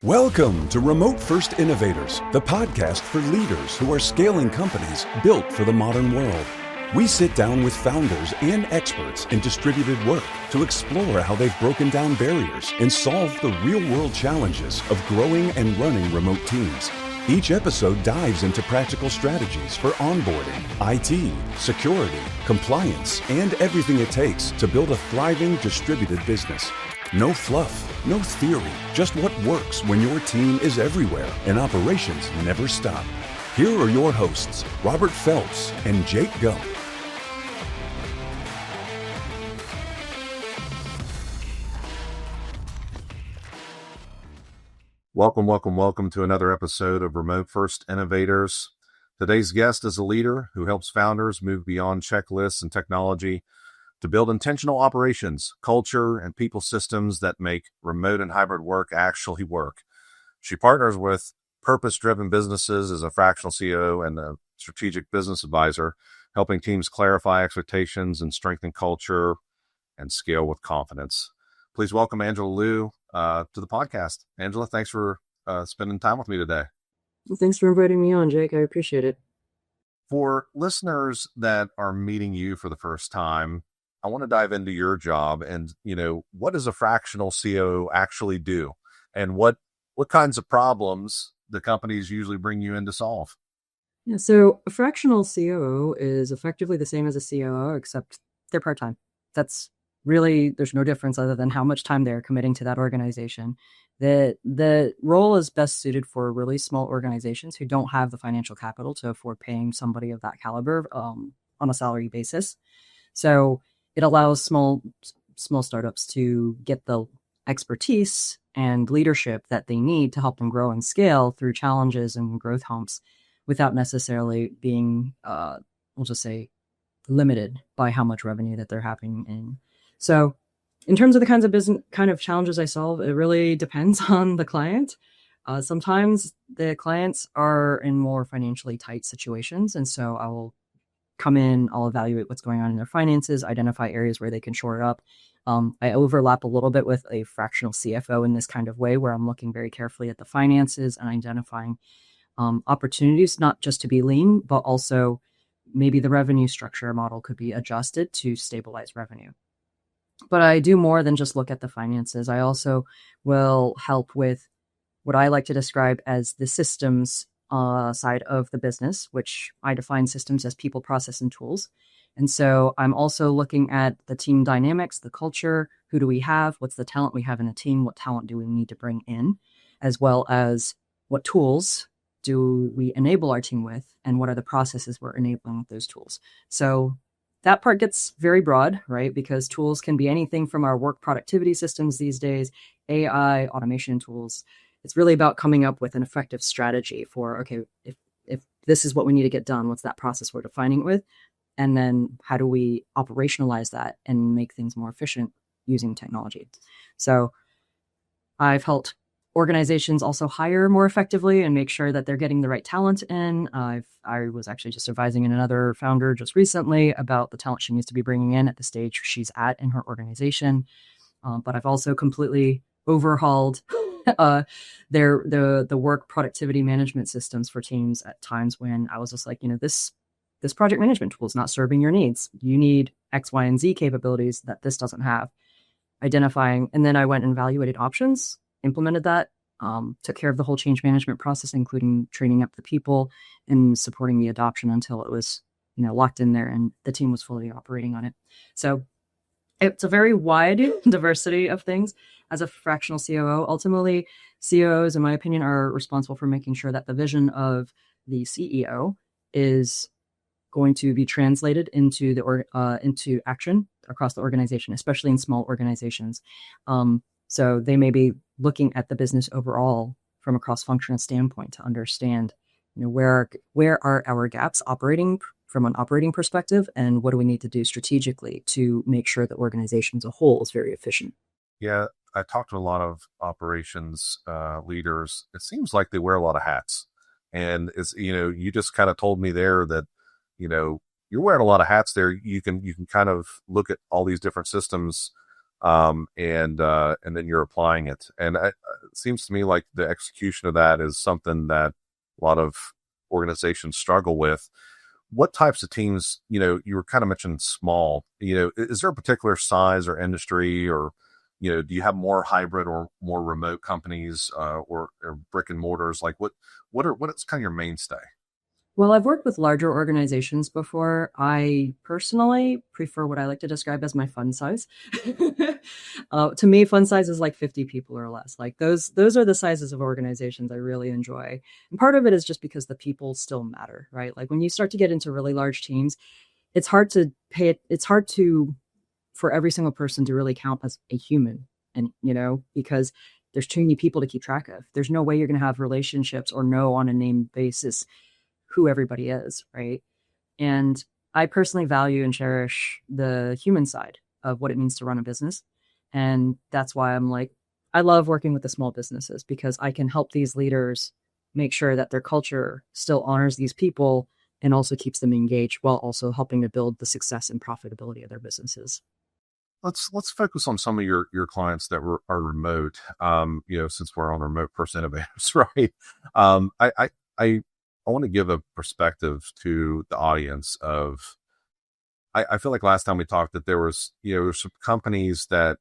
Welcome to Remote First Innovators, the podcast for leaders who are scaling companies built for the modern world. We sit down with founders and experts in distributed work to explore how they've broken down barriers and solved the real-world challenges of growing and running remote teams. Each episode dives into practical strategies for onboarding, IT, security, compliance, and everything it takes to build a thriving distributed business. No fluff, no theory, just what works when your team is everywhere and operations never stop. Here are your hosts, Robert Phelps and Jake Gump. Welcome to another episode of Remote First Innovators. Today's guest is a leader who helps founders move beyond checklists and technology to build intentional operations, culture, and people systems that make remote and hybrid work actually work. She partners with purpose-driven businesses as a fractional CEO and a strategic business advisor, helping teams clarify expectations and strengthen culture and scale with confidence. Please welcome Angela Liu to the podcast. Angela, thanks for spending time with me today. Thanks for inviting me on, Jake. I appreciate it. For listeners that are meeting you for the first time, I want to dive into your job and, what does a fractional COO actually do? And what kinds of problems the companies usually bring you in to solve? Yeah, so a fractional COO is effectively the same as a COO, except they're part-time. That's really, there's no difference other than how much time they're committing to that organization. The role is best suited for really small organizations who don't have the financial capital to afford paying somebody of that caliber on a salary basis. So it allows small startups to get the expertise and leadership that they need to help them grow and scale through challenges and growth humps without necessarily being, we'll just say, limited by how much revenue that they're having in. So in terms of the kind of challenges I solve, it really depends on the client. Sometimes the clients are in more financially tight situations, and so I will come in, I'll evaluate what's going on in their finances, identify areas where they can shore it up. I overlap a little bit with a fractional CFO in this kind of way, where I'm looking very carefully at the finances and identifying opportunities, not just to be lean, but also maybe the revenue structure model could be adjusted to stabilize revenue. But I do more than just look at the finances. I also will help with what I like to describe as the systems side of the business, which I define systems as people, process, and tools. And so I'm also looking at the team dynamics, the culture, who do we have, what's the talent we have in a team, what talent do we need to bring in, as well as what tools do we enable our team with, and what are the processes we're enabling with those tools. So that part gets very broad, right? Because tools can be anything from our work productivity systems these days, AI, automation tools. It's really about coming up with an effective strategy for, okay, if this is what we need to get done, what's that process we're defining it with? And then how do we operationalize that and make things more efficient using technology? So I've helped organizations also hire more effectively and make sure that they're getting the right talent in. I was actually just advising another founder just recently about the talent she needs to be bringing in at the stage she's at in her organization. But I've also completely overhauled the work productivity management systems for teams at times when I was just like, this project management tool is not serving your needs. You need X, Y, and Z capabilities that this doesn't have. Identifying, and then I went and evaluated options, implemented that, took care of the whole change management process, including training up the people and supporting the adoption until it was, locked in there and the team was fully operating on it. So it's a very wide diversity of things. As a fractional COO, ultimately, COOs, in my opinion, are responsible for making sure that the vision of the CEO is going to be translated into action across the organization, especially in small organizations. So they may be looking at the business overall from a cross-functional standpoint to understand, where are our gaps operating from an operating perspective, and what do we need to do strategically to make sure the organization as a whole is very efficient. Yeah, I talked to a lot of operations leaders. It seems like they wear a lot of hats, and it's you just kind of told me there that you're wearing a lot of hats there. You can kind of look at all these different systems and then you're applying it. And it seems to me like the execution of that is something that a lot of organizations struggle with. What types of teams, you were kind of mentioning small, is there a particular size or industry, or, do you have more hybrid or more remote companies, or brick and mortars? Like what is kind of your mainstay? Well, I've worked with larger organizations before. I personally prefer what I like to describe as my fun size. To me, fun size is like 50 people or less. Like those are the sizes of organizations I really enjoy. And part of it is just because the people still matter, right? Like when you start to get into really large teams, it's hard to for every single person to really count as a human. And, because there's too many people to keep track of. There's no way you're going to have relationships or know on a name basis who everybody is, right? And I personally value and cherish the human side of what it means to run a business. And that's why I love working with the small businesses, because I can help these leaders make sure that their culture still honors these people and also keeps them engaged, while also helping to build the success and profitability of their businesses. Let's focus on some of your clients that are remote. Since we're on Remote First Innovators, right? I want to give a perspective to the audience of, I feel like last time we talked that there was, some companies that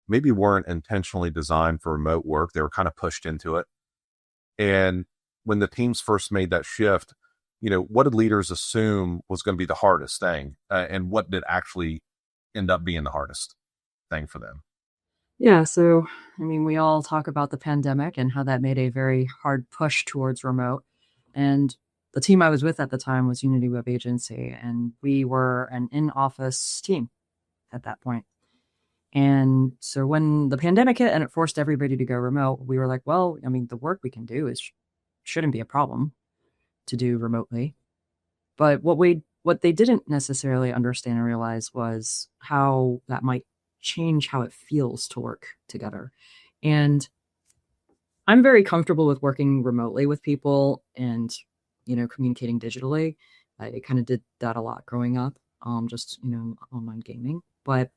maybe weren't intentionally designed for remote work. They were kind of pushed into it. And when the teams first made that shift, what did leaders assume was going to be the hardest thing? And what did actually end up being the hardest thing for them? Yeah. So, we all talk about the pandemic and how that made a very hard push towards remote. And the team I was with at the time was Unity Web Agency, and we were an in-office team at that point. And so when the pandemic hit and it forced everybody to go remote, we were like, well, the work we can do shouldn't be a problem to do remotely. But what they didn't necessarily understand and realize was how that might change how it feels to work together. And I'm very comfortable with working remotely with people and, communicating digitally. I kind of did that a lot growing up, just, online gaming. But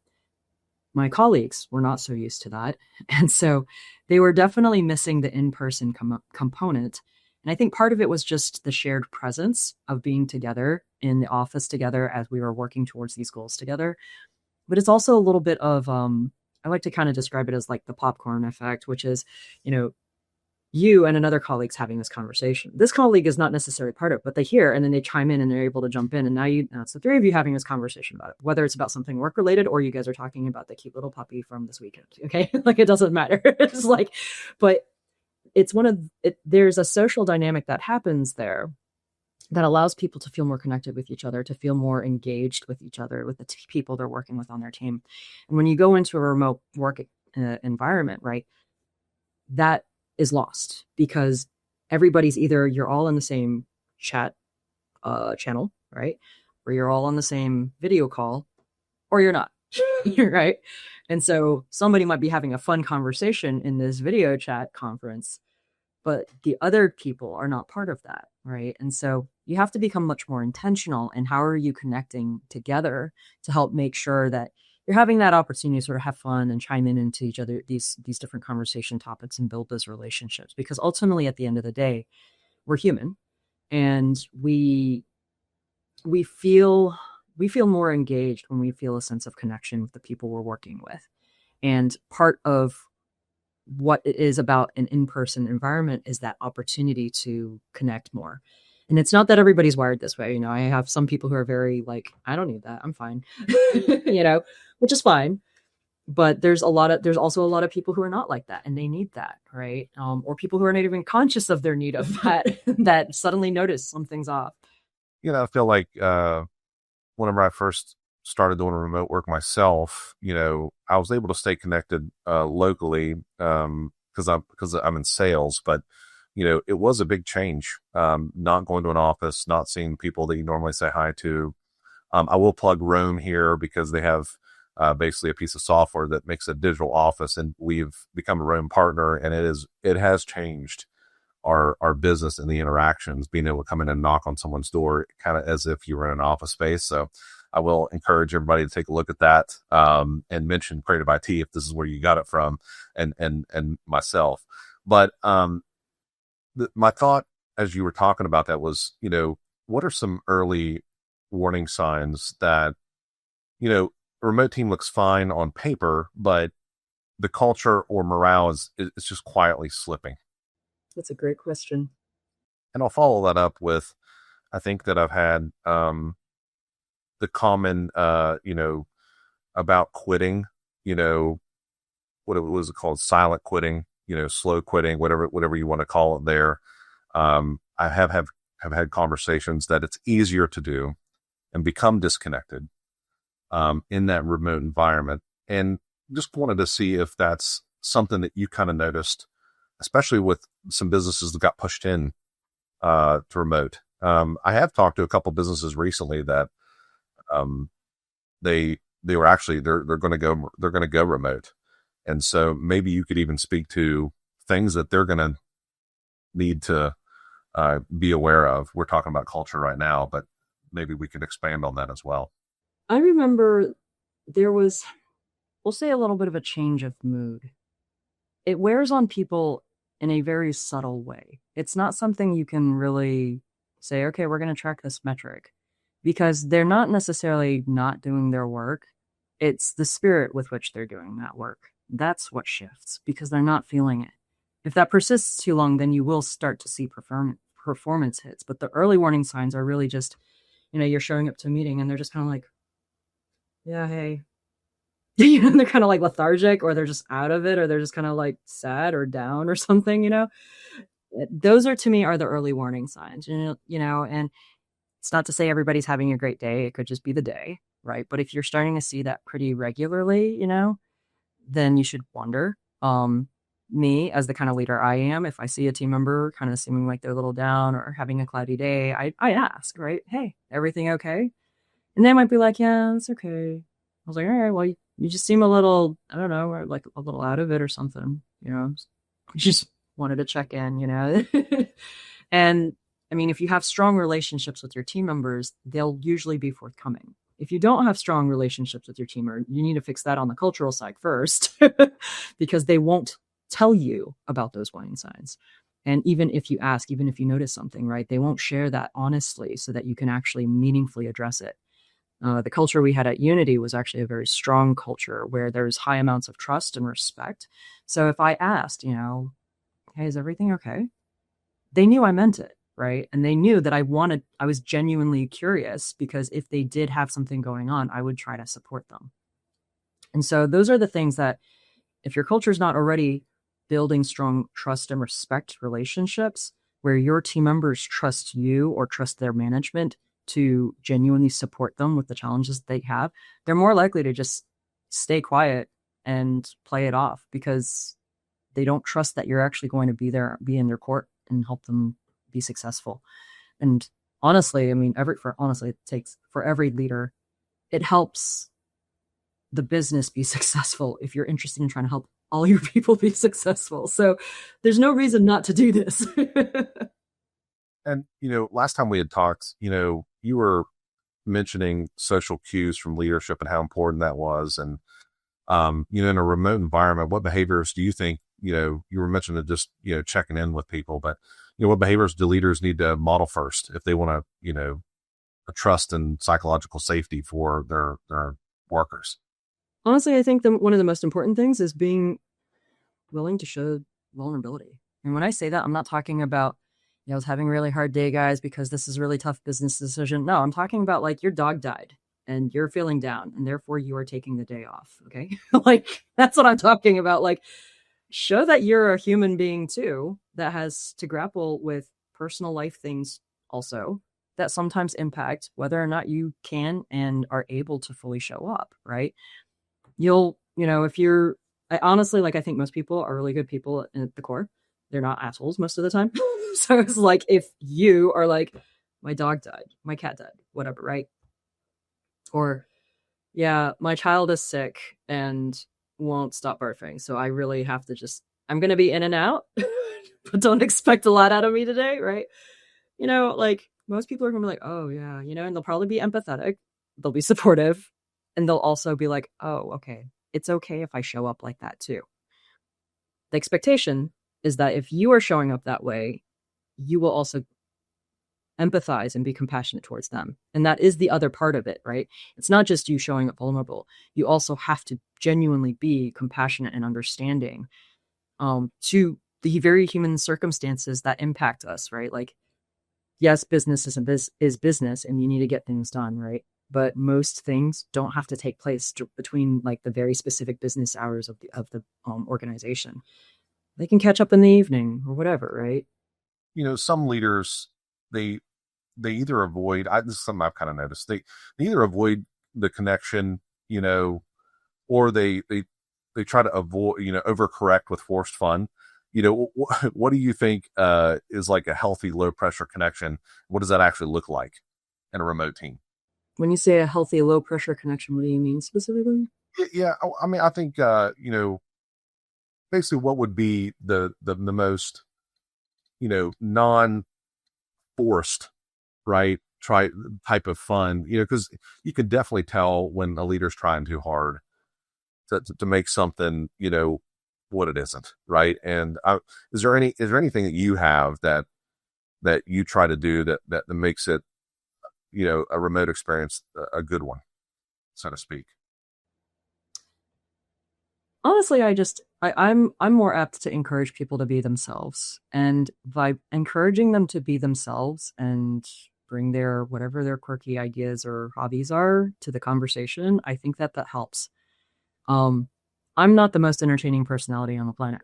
my colleagues were not so used to that. And so they were definitely missing the in-person component. And I think part of it was just the shared presence of being together in the office together as we were working towards these goals together. But it's also a little bit of, I like to kind of describe it as like the popcorn effect, which is, you and another colleague's having this conversation. This colleague is not necessarily part of it, but they hear and then they chime in and they're able to jump in. And now it's the three of you having this conversation about it, whether it's about something work related or you guys are talking about the cute little puppy from this weekend. Okay. Like it doesn't matter. It's like, but it's there's a social dynamic that happens there that allows people to feel more connected with each other, to feel more engaged with each other, with the people they're working with on their team. And when you go into a remote work environment, right, that is lost because everybody's either you're all in the same chat channel, right? Or you're all on the same video call, or you're not, right? And so somebody might be having a fun conversation in this video chat conference, but the other people are not part of that, right? And so you have to become much more intentional in how are you connecting together to help make sure that you're having that opportunity to sort of have fun and chime in into each other, these different conversation topics and build those relationships. Because ultimately, at the end of the day, we're human, and we feel more engaged when we feel a sense of connection with the people we're working with. And part of what it is about an in-person environment is that opportunity to connect more. And it's not that everybody's wired this way. I have some people who are very like, I don't need that. I'm fine, which is fine. But there's also a lot of people who are not like that and they need that. Right. Or people who are not even conscious of their need of that, that suddenly notice something's off. I feel like, whenever I first started doing remote work myself, I was able to stay connected, locally, because I'm in sales, but it was a big change, not going to an office, not seeing people that you normally say hi to. I will plug Roam here because they have basically a piece of software that makes a digital office, and we've become a Roam partner, and it has changed our business and the interactions, being able to come in and knock on someone's door, kind of as if you were in an office space. So I will encourage everybody to take a look at that, and mention Creative IT if this is where you got it from, and myself. But my thought as you were talking about that was, what are some early warning signs that, a remote team looks fine on paper, but the culture or morale is just quietly slipping? That's a great question. And I'll follow that up with, I think that I've had the common, about quitting, what was it called? Silent quitting, slow quitting, whatever you want to call it there. I have had conversations that it's easier to do and become disconnected in that remote environment. And just wanted to see if that's something that you kind of noticed, especially with some businesses that got pushed in to remote. I have talked to a couple businesses recently that they were actually they're going to go remote, and so maybe you could even speak to things that they're going to need to be aware of. We're talking about culture right now, but maybe we could expand on that as well. I remember there was, we'll say, a little bit of a change of mood. It wears on people in a very subtle way. It's not something you can really say, okay, we're going to track this metric, because they're not necessarily not doing their work. It's the spirit with which they're doing that work. That's what shifts, because they're not feeling it. If that persists too long, then you will start to see performance hits. But the early warning signs are really just, you're showing up to a meeting and they're just kind of like, yeah, hey. They're kind of like lethargic, or they're just out of it, or they're just kind of like sad or down or something, Those to me are the early warning signs, and it's not to say everybody's having a great day. It could just be the day, right? But if you're starting to see that pretty regularly, then you should wonder. Me, as the kind of leader I am, if I see a team member kind of seeming like they're a little down or having a cloudy day, I ask, right? Hey, everything okay? And they might be like, yeah, it's okay. I was like, all right, well, you just seem a little, I don't know, like a little out of it or something, just wanted to check in, And I mean, if you have strong relationships with your team members, they'll usually be forthcoming. If you don't have strong relationships with your team, you need to fix that on the cultural side first, because they won't tell you about those warning signs. And even if you ask, even if you notice something, right, they won't share that honestly so that you can actually meaningfully address it. The culture we had at Unity was actually a very strong culture where there's high amounts of trust and respect. So if I asked, hey, is everything okay? They knew I meant it, right? And they knew that I was genuinely curious, because if they did have something going on, I would try to support them. And so those are the things that, if your culture is not already building strong trust and respect relationships where your team members trust you or trust their management to genuinely support them with the challenges they have, they're more likely to just stay quiet and play it off, because they don't trust that you're actually going to be in their court and help them be successful. And honestly, I mean, it takes for every leader, it helps the business be successful if you're interested in trying to help all your people be successful. So there's no reason not to do this. And, last time we had talked, you were mentioning social cues from leadership and how important that was. And, in a remote environment, what behaviors do you think, you were mentioning just, checking in with people, but, what behaviors do leaders need to model first if they want to, a trust and psychological safety for their workers? Honestly, I think one of the most important things is being willing to show vulnerability. And when I say that, I'm not talking about, I was having a really hard day, guys, because this is a really tough business decision. No, I'm talking about like your dog died and you're feeling down and therefore you are taking the day off. Okay. Like that's what I'm talking about. Like show that you're a human being too, that has to grapple with personal life things also that sometimes impact whether or not you can and are able to fully show up. Right. I honestly, like, I think most people are really good people at the core. They're not assholes most of the time. So it's like, if you are like, my dog died, my cat died, whatever, right? Or, yeah, my child is sick and won't stop barfing. So I really have to just I'm going to be in and out, but don't expect a lot out of me today, right? Like most people are going to be like, oh yeah, and they'll probably be empathetic. They'll be supportive, and they'll also be like, oh, okay, it's okay if I show up like that too. The expectation is that if you are showing up that way, you will also empathize and be compassionate towards them. And that is the other part of it, right? It's not just you showing up vulnerable. You also have to genuinely be compassionate and understanding to the very human circumstances that impact us, right? Like, yes, business is business and you need to get things done, right? But most things don't have to take place between like the very specific business hours of the organization. They can catch up in the evening or whatever, right? Some leaders, they either avoid, this is something I've kind of noticed, they either avoid the connection, or they try to avoid, overcorrect with forced fun. What do you think is like a healthy low pressure connection? What does that actually look like in a remote team? When you say a healthy low pressure connection, what do you mean specifically? Yeah, I mean, I think basically what would be the most non-forced, right, type of fun, because you can definitely tell when a leader's trying too hard to make something what it isn't, right? And is there anything that you have that you try to do that makes it a remote experience a good one, so to speak? Honestly, I'm more apt to encourage people to be themselves, and by encouraging them to be themselves and bring their whatever their quirky ideas or hobbies are to the conversation, I think that helps. I'm not the most entertaining personality on the planet.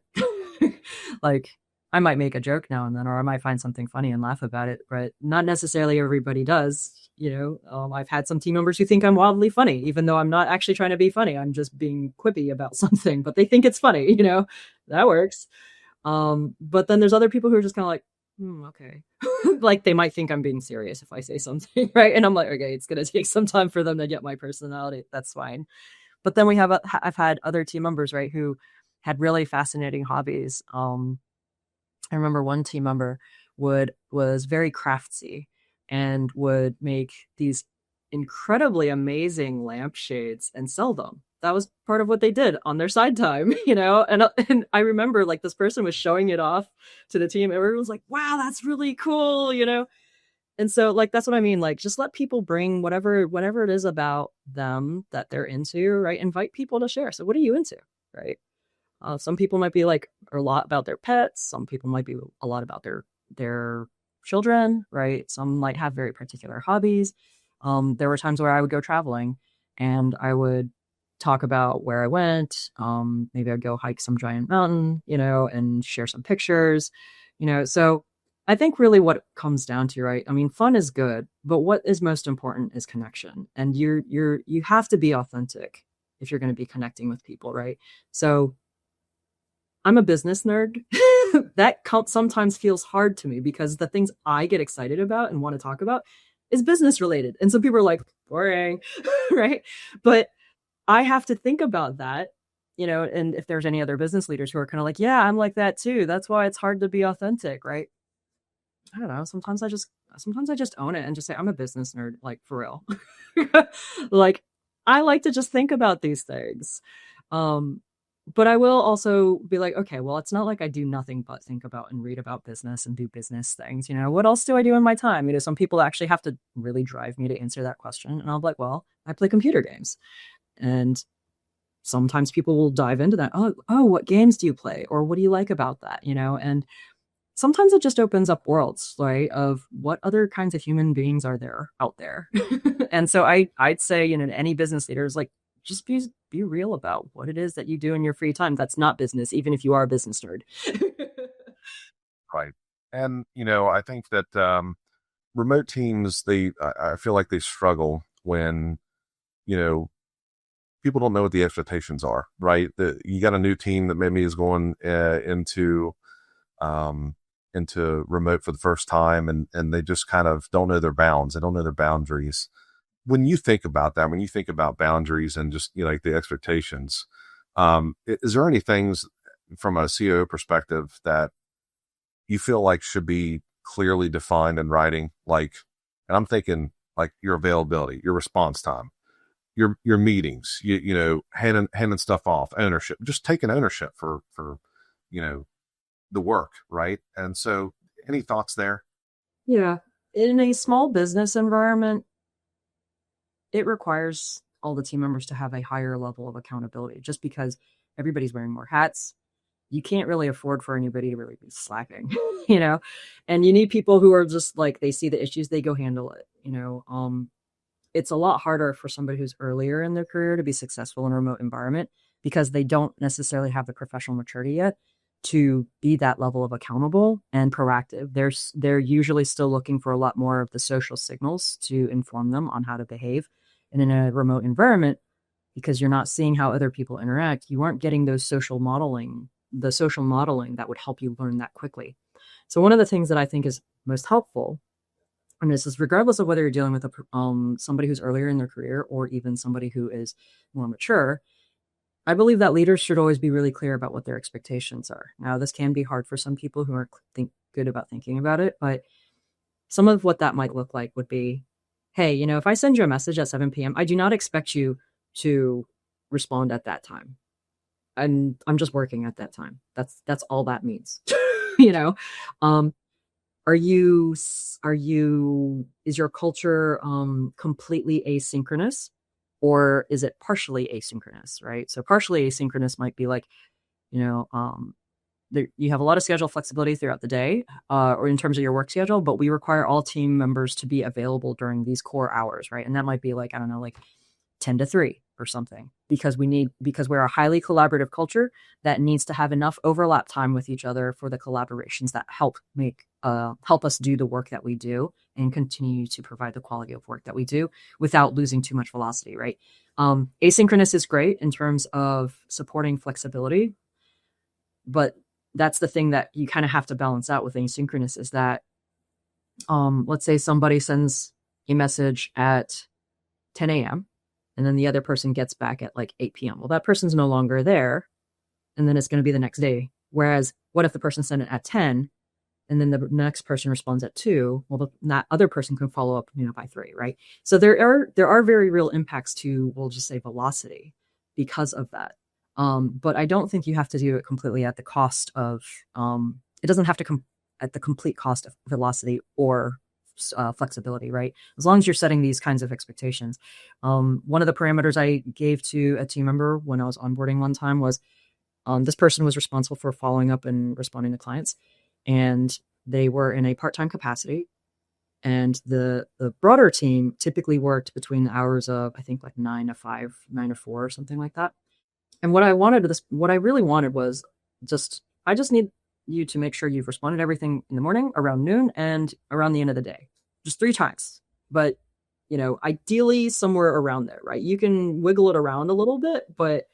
Like, I might make a joke now and then, or I might find something funny and laugh about it, but not necessarily everybody does. I've had some team members who think I'm wildly funny, even though I'm not actually trying to be funny. I'm just being quippy about something, but they think it's funny, that works. But then there's other people who are just kind of like, okay. Like they might think I'm being serious if I say something, right? And I'm like, okay, it's going to take some time for them to get my personality. That's fine. But then I've had other team members, right, who had really fascinating hobbies. I remember one team member was very craftsy and would make these incredibly amazing lampshades and sell them. That was part of what they did on their side time, and I remember like this person was showing it off to the team. Everyone was like, wow, that's really cool, And so like, that's what I mean. Like, just let people bring whatever it is about them that they're into, right? Invite people to share. So what are you into, right? Some people might be like a lot about their pets. Some people might be a lot about their children, right? Some might have very particular hobbies. There were times where I would go traveling and I would talk about where I went. Maybe I'd go hike some giant mountain, and share some pictures, so I think really what it comes down to, right? I mean, fun is good, but what is most important is connection. And you have to be authentic if you're going to be connecting with people, right? So I'm a business nerd. That sometimes feels hard to me because the things I get excited about and want to talk about is business related. And some people are like, boring, right? But I have to think about that, and if there's any other business leaders who are kind of like, yeah, I'm like that too. That's why it's hard to be authentic, right? I don't know. Sometimes I just own it and just say, I'm a business nerd, like for real. Like, I like to just think about these things. But I will also be like, okay, well, it's not like I do nothing but think about and read about business and do business things. What else do I do in my time? Some people actually have to really drive me to answer that question. And I'll be like, well, I play computer games. And sometimes people will dive into that. Oh, what games do you play? Or what do you like about that? And sometimes it just opens up worlds, right, of what other kinds of human beings are there out there. And so I'd say, any business leader is like, just be real about what it is that you do in your free time. That's not business, even if you are a business nerd. Right. And, I think that remote teams, I feel like they struggle when, people don't know what the expectations are, right? You got a new team that maybe is going into remote for the first time, and they just kind of don't know their bounds. They don't know their boundaries. When you think about that, when you think about boundaries and just like the expectations, is there any things from a CEO perspective that you feel like should be clearly defined in writing? Like, and I'm thinking like your availability, your response time, your meetings, handing stuff off, ownership, just taking ownership for, the work. Right. And so any thoughts there? Yeah. In a small business environment, it requires all the team members to have a higher level of accountability just because everybody's wearing more hats. You can't really afford for anybody to really be slacking, and you need people who are just like, they see the issues, they go handle it. It's a lot harder for somebody who's earlier in their career to be successful in a remote environment because they don't necessarily have the professional maturity yet to be that level of accountable and proactive. They're usually still looking for a lot more of the social signals to inform them on how to behave. And in a remote environment, because you're not seeing how other people interact, you aren't getting the social modeling that would help you learn that quickly. So one of the things that I think is most helpful, and this is regardless of whether you're dealing with somebody who's earlier in their career or even somebody who is more mature, I believe that leaders should always be really clear about what their expectations are. Now, this can be hard for some people who aren't good about thinking about it, but some of what that might look like would be, hey, if I send you a message at 7 p.m., I do not expect you to respond at that time. And I'm just working at that time. That's all that means. Is your culture completely asynchronous, or is it partially asynchronous, right? So partially asynchronous might be like, you have a lot of schedule flexibility throughout the day, or in terms of your work schedule, but we require all team members to be available during these core hours, right? And that might be like, I don't know, like 10 to 3 or something, because we're a highly collaborative culture that needs to have enough overlap time with each other for the collaborations that help us do the work that we do and continue to provide the quality of work that we do without losing too much velocity, right? Asynchronous is great in terms of supporting flexibility, but that's the thing that you kind of have to balance out with asynchronous is that, let's say somebody sends a message at 10 a.m. and then the other person gets back at like 8 p.m. Well, that person's no longer there, and then it's going to be the next day. Whereas what if the person sent it at 10 and then the next person responds at 2? Well, that other person can follow up, by 3, right? So there are very real impacts to, we'll just say, velocity because of that. But I don't think you have to do it completely at the cost of, it doesn't have to come at the complete cost of velocity or flexibility, right? As long as you're setting these kinds of expectations. One of the parameters I gave to a team member when I was onboarding one time was, this person was responsible for following up and responding to clients, and they were in a part-time capacity. And the broader team typically worked between the hours of, I think, like 9 to 5, 9 to 4, or something like that. And what I really wanted was I just need you to make sure you've responded to everything in the morning, around noon, and around the end of the day, just 3 times. But, ideally somewhere around there, right? You can wiggle it around a little bit, but,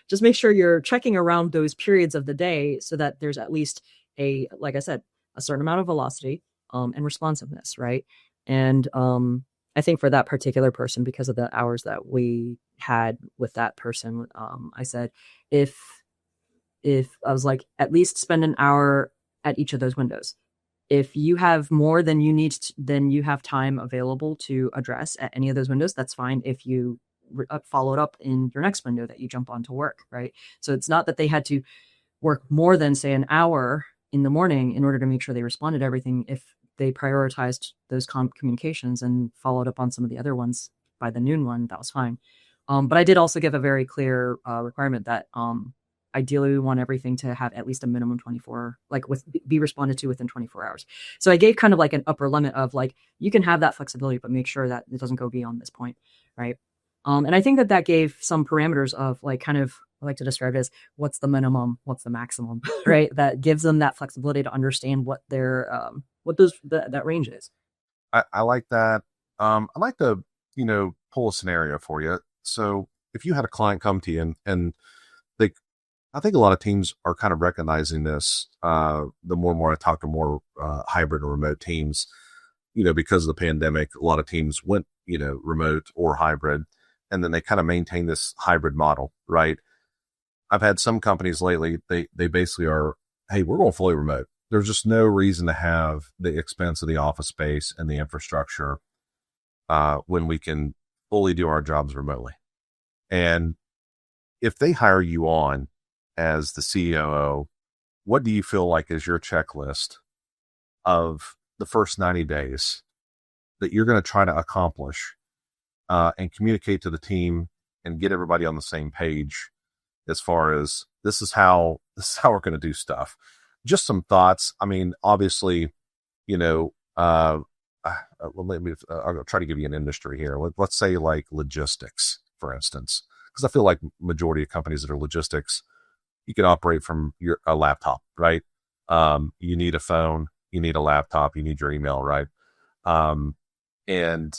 just make sure you're checking around those periods of the day so that there's at least like I said, a certain amount of velocity, and responsiveness, right? And, I think for that particular person, because of the hours that we had with that person, I said, if I was like, at least spend an hour at each of those windows. If you have more than you need, then you have time available to address at any of those windows. That's fine. If you followed up in your next window that you jump on to work, right? So it's not that they had to work more than, say, an hour in the morning in order to make sure they responded to everything. If they prioritized those communications and followed up on some of the other ones by the noon one, that was fine. But I did also give a very clear requirement that ideally we want everything to have at least a minimum 24, be responded to within 24 hours. So I gave kind of like an upper limit of like, you can have that flexibility, but make sure that it doesn't go beyond this point, right? And I think that gave some parameters of like, kind of, I like to describe it as what's the minimum, what's the maximum, right? That gives them that flexibility to understand what their that range is. I like that. I'd like to, pull a scenario for you. So if you had a client come to you and I think a lot of teams are kind of recognizing this. The more and more I talk to more hybrid or remote teams, because of the pandemic, a lot of teams went, remote or hybrid, and then they kind of maintain this hybrid model, right? I've had some companies lately, they basically are, hey, we're going fully remote. There's just no reason to have the expense of the office space and the infrastructure when we can fully do our jobs remotely. And if they hire you on as the COO, what do you feel like is your checklist of the first 90 days that you're going to try to accomplish and communicate to the team and get everybody on the same page as far as this is how we're going to do stuff? Just some thoughts. I mean, obviously, I'll try to give you an industry here. Let's say like logistics, for instance, because I feel like majority of companies that are logistics, you can operate from a laptop, right? You need a phone, you need a laptop, you need your email, right? And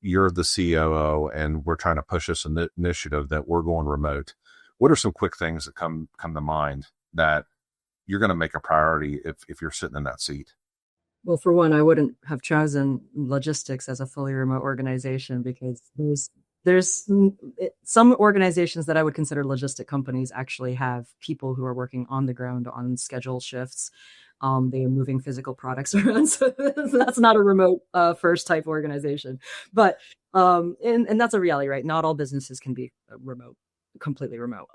you're the COO, and we're trying to push this initiative that we're going remote. What are some quick things that come to mind that you're going to make a priority if you're sitting in that seat? Well, for one, I wouldn't have chosen logistics as a fully remote organization because there's some organizations that I would consider logistic companies actually have people who are working on the ground on schedule shifts. They are moving physical products around, so that's not a remote first type organization. But and that's a reality, right? Not all businesses can be remote, completely remote.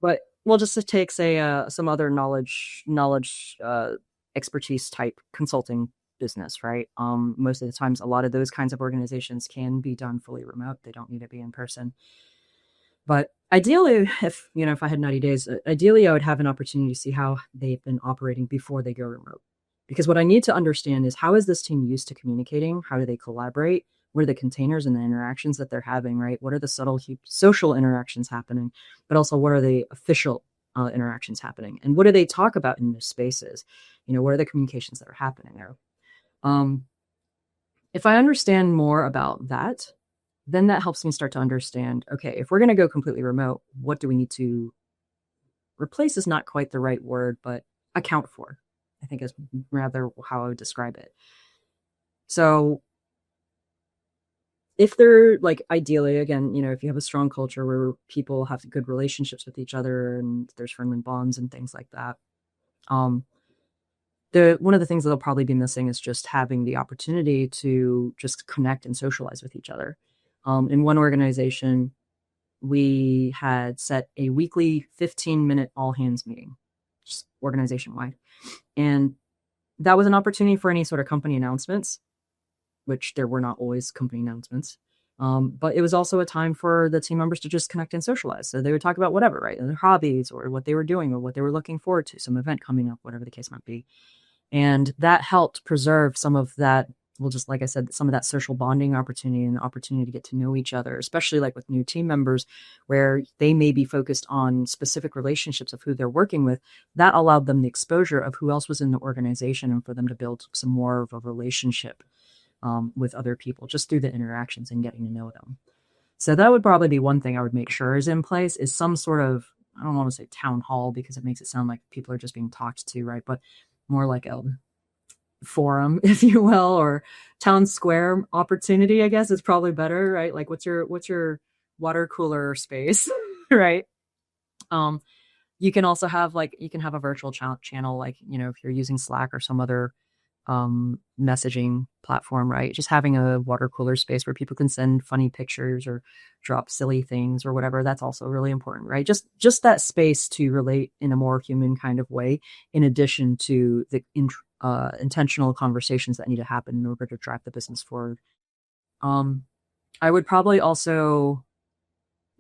But we'll just take say some other knowledge expertise type consulting business, right? Most of the times, a lot of those kinds of organizations can be done fully remote. They don't need to be in person. But ideally, if I had 90 days, ideally I would have an opportunity to see how they've been operating before they go remote. Because what I need to understand is, how is this team used to communicating? How do they collaborate? What are the containers and the interactions that they're having, right? What are the subtle social interactions happening? But also, what are the official interactions happening? And what do they talk about in those spaces? What are the communications that are happening there? If I understand more about that, then that helps me start to understand, okay, if we're going to go completely remote, what do we need to replace is not quite the right word, but account for, I think is rather how I would describe it. So if they're like, ideally, again, if you have a strong culture where people have good relationships with each other and there's friendly bonds and things like that, one of the things that'll probably be missing is just having the opportunity to just connect and socialize with each other. In one organization, we had set a weekly 15-minute all hands meeting, just organization wide. And that was an opportunity for any sort of company announcements, which there were not always company announcements. But it was also a time for the team members to just connect and socialize. So they would talk about whatever, right? Their hobbies or what they were doing or what they were looking forward to, some event coming up, whatever the case might be. And that helped preserve some of that, well, just like I said, some of that social bonding opportunity and the opportunity to get to know each other, especially like with new team members where they may be focused on specific relationships of who they're working with. That allowed them the exposure of who else was in the organization and for them to build some more of a relationship with other people just through the interactions and getting to know them. So that would probably be one thing I would make sure is in place, is some sort of, I don't want to say town hall because it makes it sound like people are just being talked to, right? But more like a forum, if you will, or town square opportunity, I guess is probably better, right? Like what's your water cooler space, right? You can also have a virtual channel, like, if you're using Slack or some other messaging platform, right? Just having a water cooler space where people can send funny pictures or drop silly things or whatever. That's also really important, right? Just that space to relate in a more human kind of way, in addition to the intentional conversations that need to happen in order to drive the business forward. I would probably also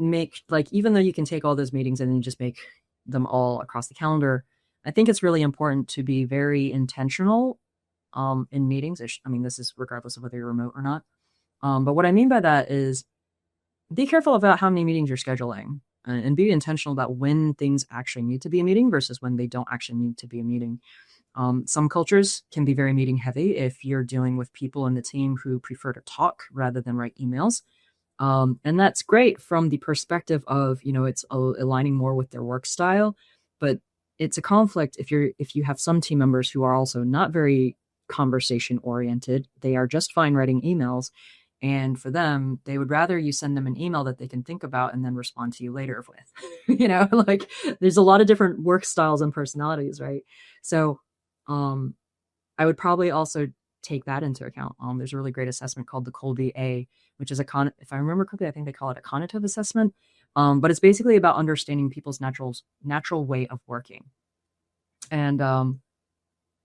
make, like, even though you can take all those meetings and then just make them all across the calendar, I think it's really important to be very intentional in meetings. I mean, this is regardless of whether you're remote or not. But what I mean by that is, be careful about how many meetings you're scheduling and be intentional about when things actually need to be a meeting versus when they don't actually need to be a meeting. Some cultures can be very meeting heavy if you're dealing with people in the team who prefer to talk rather than write emails. And that's great from the perspective of, it's aligning more with their work style, but it's a conflict if you have some team members who are also not very conversation oriented. They are just fine writing emails, And for them, they would rather you send them an email that they can think about and then respond to you later with. Like there's a lot of different work styles and personalities, right? So I would probably also take that into account. There's a really great assessment called the Colby A, which is if I remember correctly, I think they call it a cognitive assessment. But it's basically about understanding people's natural way of working. And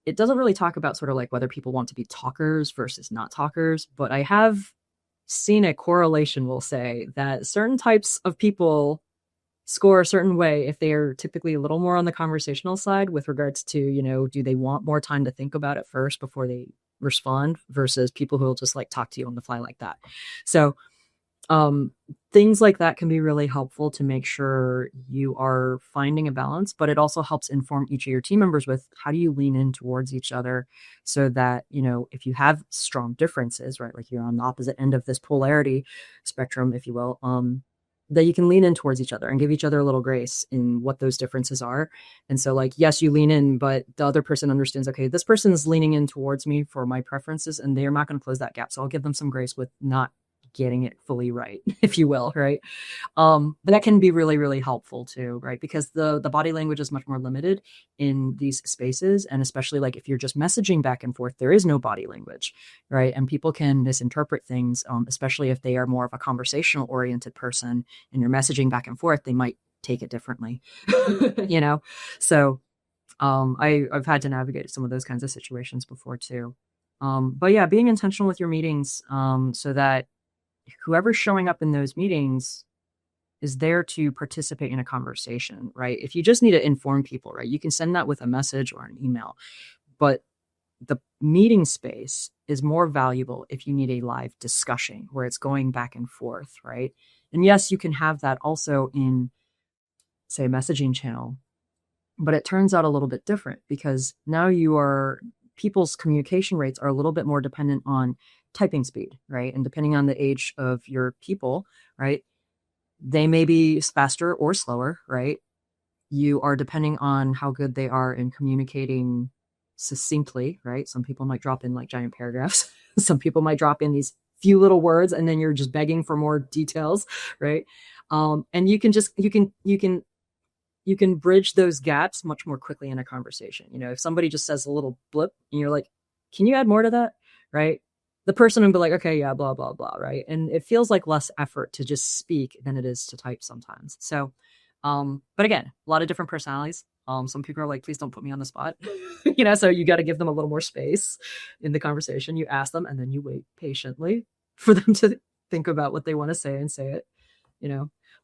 it doesn't really talk about sort of like whether people want to be talkers versus not talkers, but I have seen a correlation, we'll say, that certain types of people score a certain way if they are typically a little more on the conversational side with regards to, do they want more time to think about it first before they respond versus people who will just like talk to you on the fly like that. So things like that can be really helpful to make sure you are finding a balance, but it also helps inform each of your team members with how do you lean in towards each other so that, if you have strong differences, right, like you're on the opposite end of this polarity spectrum, if you will, that you can lean in towards each other and give each other a little grace in what those differences are. And so like, yes, you lean in, but the other person understands, okay, this person is leaning in towards me for my preferences and they're not going to close that gap. So I'll give them some grace with not getting it fully right, if you will, right? But that can be really, really helpful too, right? Because the body language is much more limited in these spaces. And especially like if you're just messaging back and forth, there is no body language, right? And people can misinterpret things, especially if they are more of a conversational oriented person and you're messaging back and forth, they might take it differently, So I've had to navigate some of those kinds of situations before too. But yeah, being intentional with your meetings so that whoever's showing up in those meetings is there to participate in a conversation, right? If you just need to inform people, right, you can send that with a message or an email, but the meeting space is more valuable if you need a live discussion where it's going back and forth, right? And yes, you can have that also in, say, a messaging channel, but it turns out a little bit different because now people's communication rates are a little bit more dependent on typing speed, right? And depending on the age of your people, right, they may be faster or slower, right? You are depending on how good they are in communicating succinctly, right? Some people might drop in like giant paragraphs. Some people might drop in these few little words and then you're just begging for more details, right? And you can bridge those gaps much more quickly in a conversation. If somebody just says a little blip and you're like, can you add more to that? Right? The person will be like, okay, yeah, blah, blah, blah. Right. And it feels like less effort to just speak than it is to type sometimes. So, but again, a lot of different personalities. Some people are like, please don't put me on the spot, so you got to give them a little more space in the conversation. You ask them and then you wait patiently for them to think about what they want to say and say it,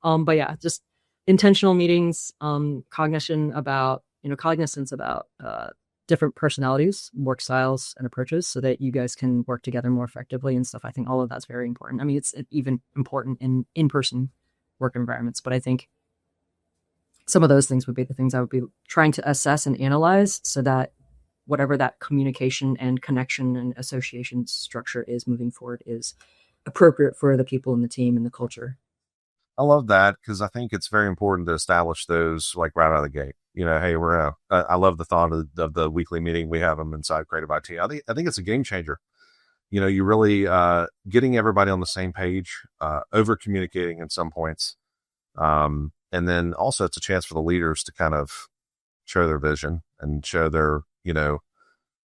but yeah, just intentional meetings, cognizance about different personalities, work styles, and approaches so that you guys can work together more effectively and stuff. I think all of that's very important. I mean, it's even important in in-person work environments, but I think some of those things would be the things I would be trying to assess and analyze so that whatever that communication and connection and association structure is moving forward is appropriate for the people in the team and the culture. I love that because I think it's very important to establish those like right out of the gate. Hey, I love the thought of the weekly meeting. We have them inside Creative IT. I think it's a game changer. You really getting everybody on the same page, over communicating in some points. And then also it's a chance for the leaders to kind of show their vision and show their,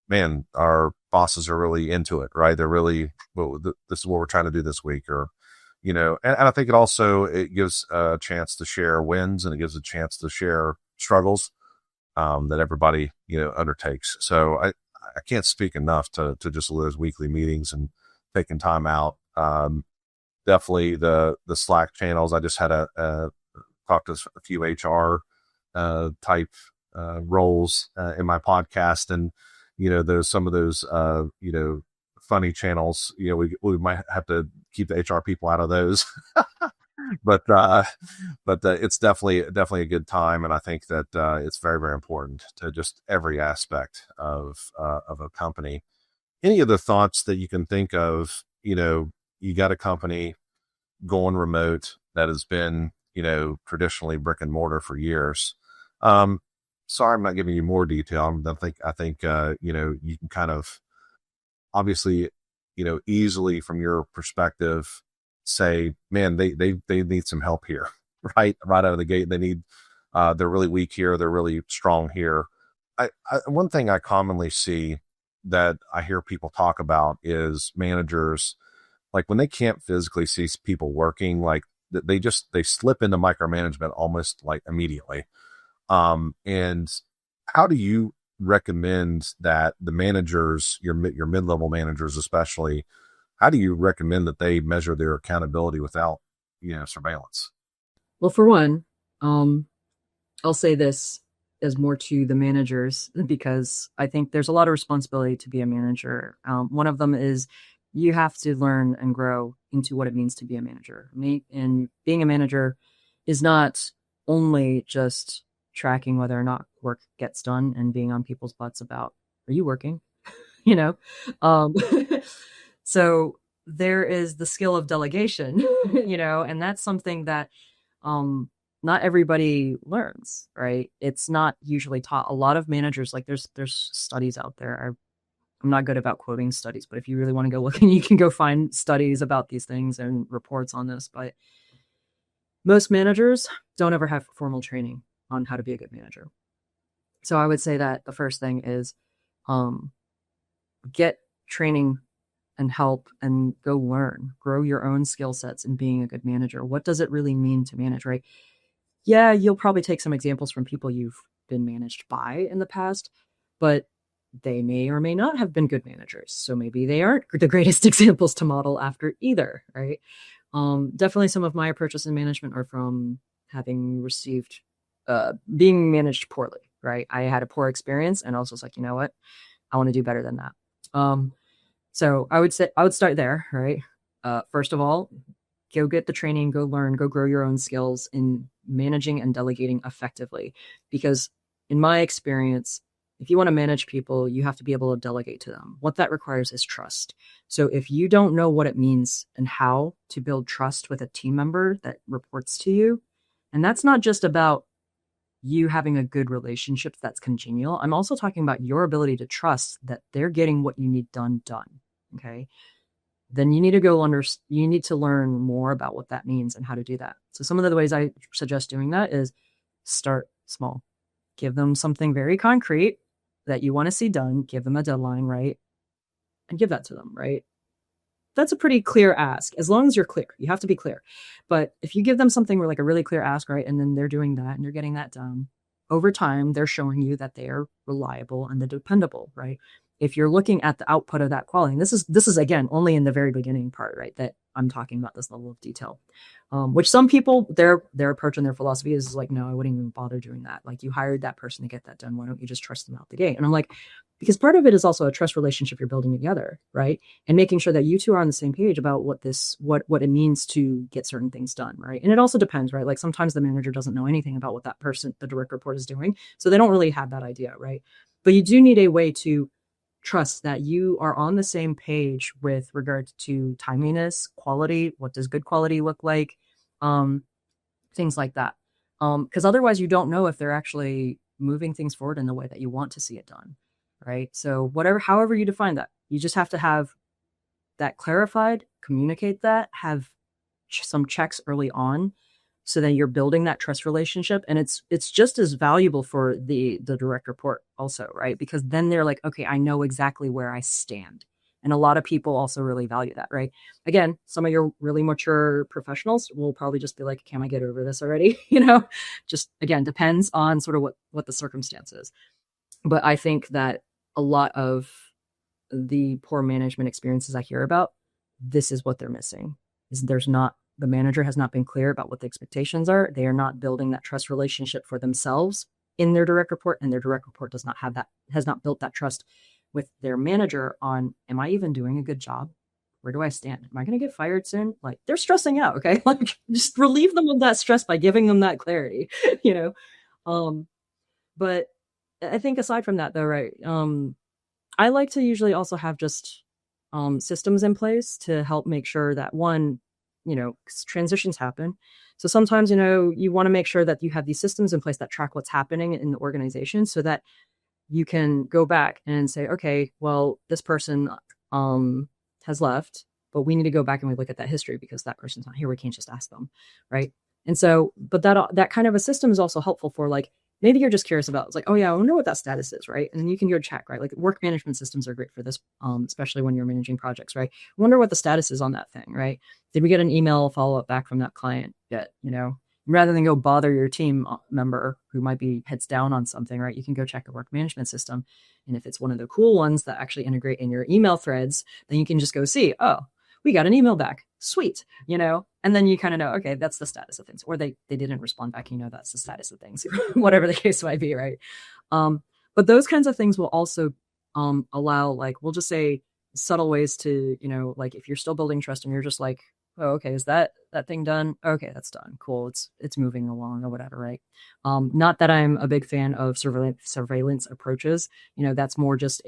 man, our bosses are really into it, right? They're really, this is what we're trying to do this week, or, and I think it gives a chance to share wins and it gives a chance to share struggles, that everybody, undertakes. So I can't speak enough to just those weekly meetings and taking time out. Definitely the Slack channels. I just had talked to a few HR, type, roles, in my podcast, and, some of those, funny channels, we might have to keep the HR people out of those, but it's definitely a good time. And I think that, it's very, very important to just every aspect of a company. Any other thoughts that you can think of? You got a company going remote that has been, traditionally brick and mortar for years. Sorry, I'm not giving you more detail. I think, you can kind of, obviously, easily from your perspective say, man, they need some help here, right out of the gate. They need, they're really weak here. They're really strong here. One thing I commonly see that I hear people talk about is managers, like when they can't physically see people working, like they slip into micromanagement almost like immediately. And how do you recommend that the managers, your mid-level managers especially, how do you recommend that they measure their accountability without, surveillance? Well, for one, I'll say this as more to the managers, because I think there's a lot of responsibility to be a manager. One of them is you have to learn and grow into what it means to be a manager. And being a manager is not only just tracking whether or not work gets done and being on people's butts about, are you working? Um, so there is the skill of delegation, and that's something that not everybody learns, right? It's not usually taught. A lot of managers, like there's studies out there. I'm not good about quoting studies, but if you really want to go looking, you can go find studies about these things and reports on this. But most managers don't ever have formal training on how to be a good manager. So I would say that the first thing is get training and help and go learn, grow your own skill sets in being a good manager. What does it really mean to manage, right? Yeah, you'll probably take some examples from people you've been managed by in the past, but they may or may not have been good managers. So maybe they aren't the greatest examples to model after either, right? Definitely some of my approaches in management are from having received, being managed poorly, right? I had a poor experience and also was like, you know what? I want to do better than that. So I would start there, right? First of all, go get the training, go learn, go grow your own skills in managing and delegating effectively. Because in my experience, if you want to manage people, you have to be able to delegate to them. What that requires is trust. So if you don't know what it means and how to build trust with a team member that reports to you, and that's not just about you having a good relationship that's congenial. I'm also talking about your ability to trust that they're getting what you need done. Okay. Then you need to you need to learn more about what that means and how to do that. So some of the ways I suggest doing that is start small. Give them something very concrete that you want to see done. Give them a deadline, right? And give that to them, right? That's a pretty clear ask. As long as you're clear, you have to be clear. But if you give them something like a really clear ask, right, and then they're doing that and they're getting that done, over time, they're showing you that they are reliable and they're dependable, right? If you're looking at the output of that quality, and this is again only in the very beginning part, right, that I'm talking about this level of detail, which some people their approach and their philosophy is like, no, I wouldn't even bother doing that. Like, you hired that person to get that done. Why don't you just trust them out the gate? And I'm like, because part of it is also a trust relationship you're building together, right? And making sure that you two are on the same page about what it means to get certain things done, right? And it also depends, right? Like sometimes the manager doesn't know anything about what that person, the direct report, is doing, so they don't really have that idea, right? But you do need a way to trust that you are on the same page with regard to timeliness, quality. What does good quality look like? Things like that. Because otherwise you don't know if they're actually moving things forward in the way that you want to see it done, right? So however you define that, you just have to have that clarified, communicate that, have some checks early on, so that you're building that trust relationship. And it's just as valuable for the direct report also, right? Because then they're like, okay, I know exactly where I stand. And a lot of people also really value that, right? Again, some of your really mature professionals will probably just be like, can I get over this already? Just again, depends on sort of what the circumstance is. But I think that a lot of the poor management experiences I hear about, this is what they're missing. The manager has not been clear about what the expectations are. They are not building that trust relationship for themselves in their direct report, and their direct report has not built that trust with their manager on, am I even doing a good job? Where do I stand? Am I going to get fired soon? Like, they're stressing out. Okay. Like, just relieve them of that stress by giving them that clarity, but I think aside from that though, right. I like to usually also have just, systems in place to help make sure that one, 'cause transitions happen. So sometimes, you want to make sure that you have these systems in place that track what's happening in the organization, so that you can go back and say, okay, well, this person has left, but we need to go back and we look at that history because that person's not here. We can't just ask them, right? And so, but that kind of a system is also helpful for like, maybe you're just curious about, it's like, oh yeah, I wonder what that status is, right? And then you can go check, right? Like work management systems are great for this, especially when you're managing projects, right? Wonder what the status is on that thing, right? Did we get an email follow-up back from that client yet, Rather than go bother your team member who might be heads down on something, right? You can go check a work management system. And if it's one of the cool ones that actually integrate in your email threads, then you can just go see, oh, we got an email back. Sweet. And then you kind of know, okay, that's the status of things. Or they didn't respond back, that's the status of things, whatever the case might be, right? But those kinds of things will also allow, like, we'll just say subtle ways to, like if you're still building trust and you're just like, oh, okay, is that thing done? Okay, that's done. Cool. It's moving along or whatever, right? Not that I'm a big fan of surveillance approaches. That's more just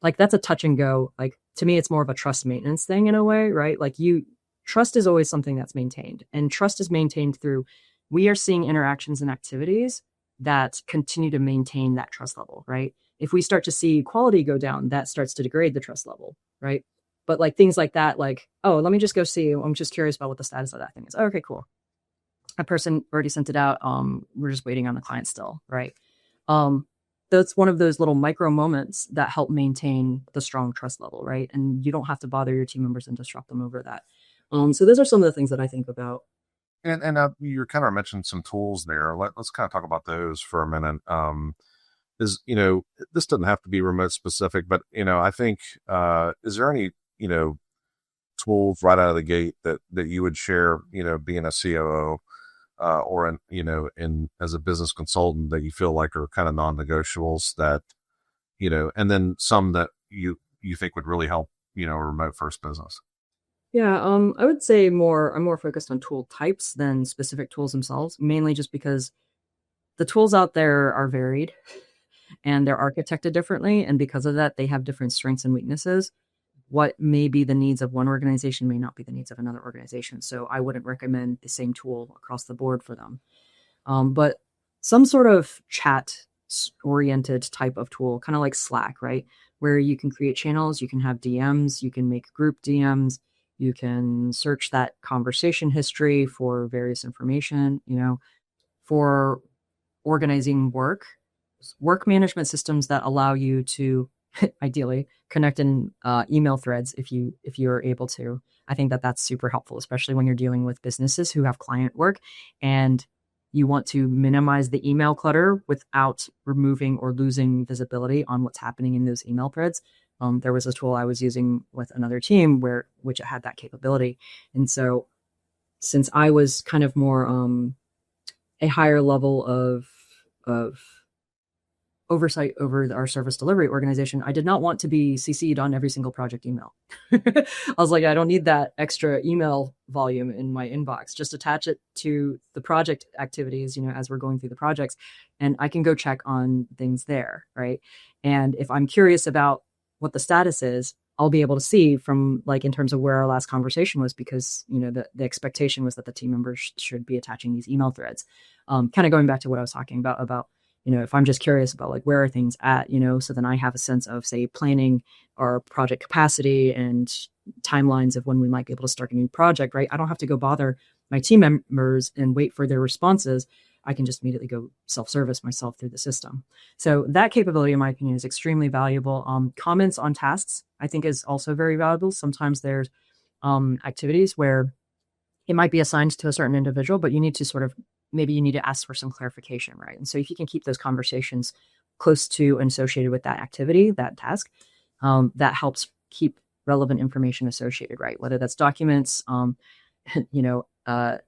that's a touch and go. Like to me, it's more of a trust maintenance thing in a way, right? Like trust is always something that's maintained, and trust is maintained through, we are seeing interactions and activities that continue to maintain that trust level, right? If we start to see quality go down, that starts to degrade the trust level, right? But like things like that, like, oh, let me just go see. I'm just curious about what the status of that thing is. Oh, okay, cool. A person already sent it out. We're just waiting on the client still, right? That's one of those little micro moments that help maintain the strong trust level, right? And you don't have to bother your team members and disrupt them over that. So those are some of the things that I think about. And you're kind of mentioned some tools there. Let's kind of talk about those for a minute. This doesn't have to be remote specific, but I think is there any tools right out of the gate that you would share, being a COO or in as a business consultant that you feel like are kind of non-negotiables that, and then some that you think would really help, a remote first business? Yeah, I would say I'm more focused on tool types than specific tools themselves, mainly just because the tools out there are varied and they're architected differently. And because of that, they have different strengths and weaknesses. What may be the needs of one organization may not be the needs of another organization. So I wouldn't recommend the same tool across the board for them. But some sort of chat-oriented type of tool, kind of like Slack, right? Where you can create channels, you can have DMs, you can make group DMs, you can search that conversation history for various information, for organizing work management systems that allow you to ideally connect in email threads if you're able to. I think that's super helpful, especially when you're dealing with businesses who have client work and you want to minimize the email clutter without removing or losing visibility on what's happening in those email threads. There was a tool I was using with another team which it had that capability. And so since I was kind of more a higher level of oversight over our service delivery organization, I did not want to be CC'd on every single project email. I was like, I don't need that extra email volume in my inbox. Just attach it to the project activities, as we're going through the projects, and I can go check on things there, right? And if I'm curious about what the status is, I'll be able to see from in terms of where our last conversation was, because, the expectation was that the team members should be attaching these email threads. Kind of going back to what I was talking about, if I'm just curious about where are things at, so then I have a sense of, say, planning our project capacity and timelines of when we might be able to start a new project, right? I don't have to go bother my team members and wait for their responses. I can just immediately go self-service myself through the system. So that capability, in my opinion, is extremely valuable. Comments on tasks, I think, is also very valuable. Sometimes there's activities where it might be assigned to a certain individual, but you need to maybe you need to ask for some clarification, right? And so if you can keep those conversations close to and associated with that activity, that task, that helps keep relevant information associated, right? Whether that's documents,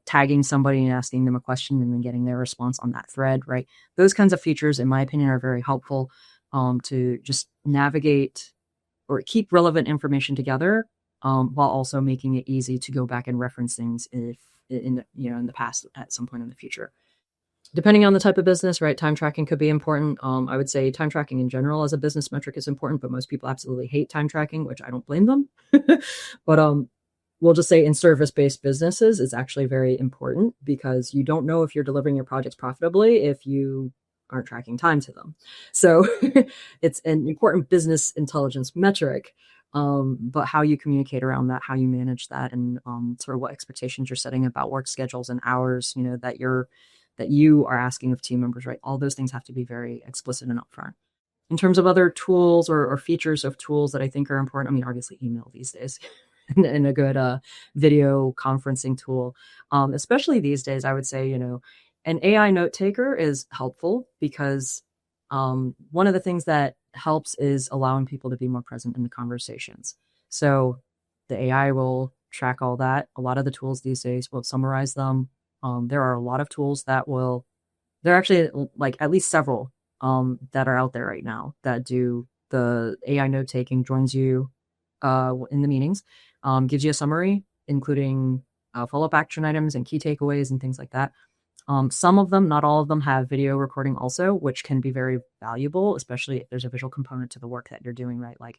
tagging somebody and asking them a question and then getting their response on that thread, right? Those kinds of features, in my opinion, are very helpful to just navigate or keep relevant information together, while also making it easy to go back and reference things if in the past at some point in the future. Depending on the type of business, right? Time tracking could be important. I would say time tracking in general as a business metric is important, but most people absolutely hate time tracking, which I don't blame them. But we'll just say in service-based businesses, it's actually very important because you don't know if you're delivering your projects profitably if you aren't tracking time to them. So it's an important business intelligence metric. but how you communicate around that, how you manage that, and sort of what expectations you're setting about work schedules and hours, that you are asking of team members, right? All those things have to be very explicit and upfront. In terms of other tools or features of tools that I think are important, I mean, obviously email these days and a good video conferencing tool, especially these days, I would say, an AI note taker is helpful because one of the things that helps is allowing people to be more present in the conversations. So the AI will track all that. A lot of the tools these days will summarize them. There are a lot of tools there are actually like at least several that are out there right now that do the AI note taking, joins you in the meetings, gives you a summary, including follow-up action items and key takeaways and things like that. Some of them, not all of them, have video recording also, which can be very valuable, especially if there's a visual component to the work that you're doing, right? Like,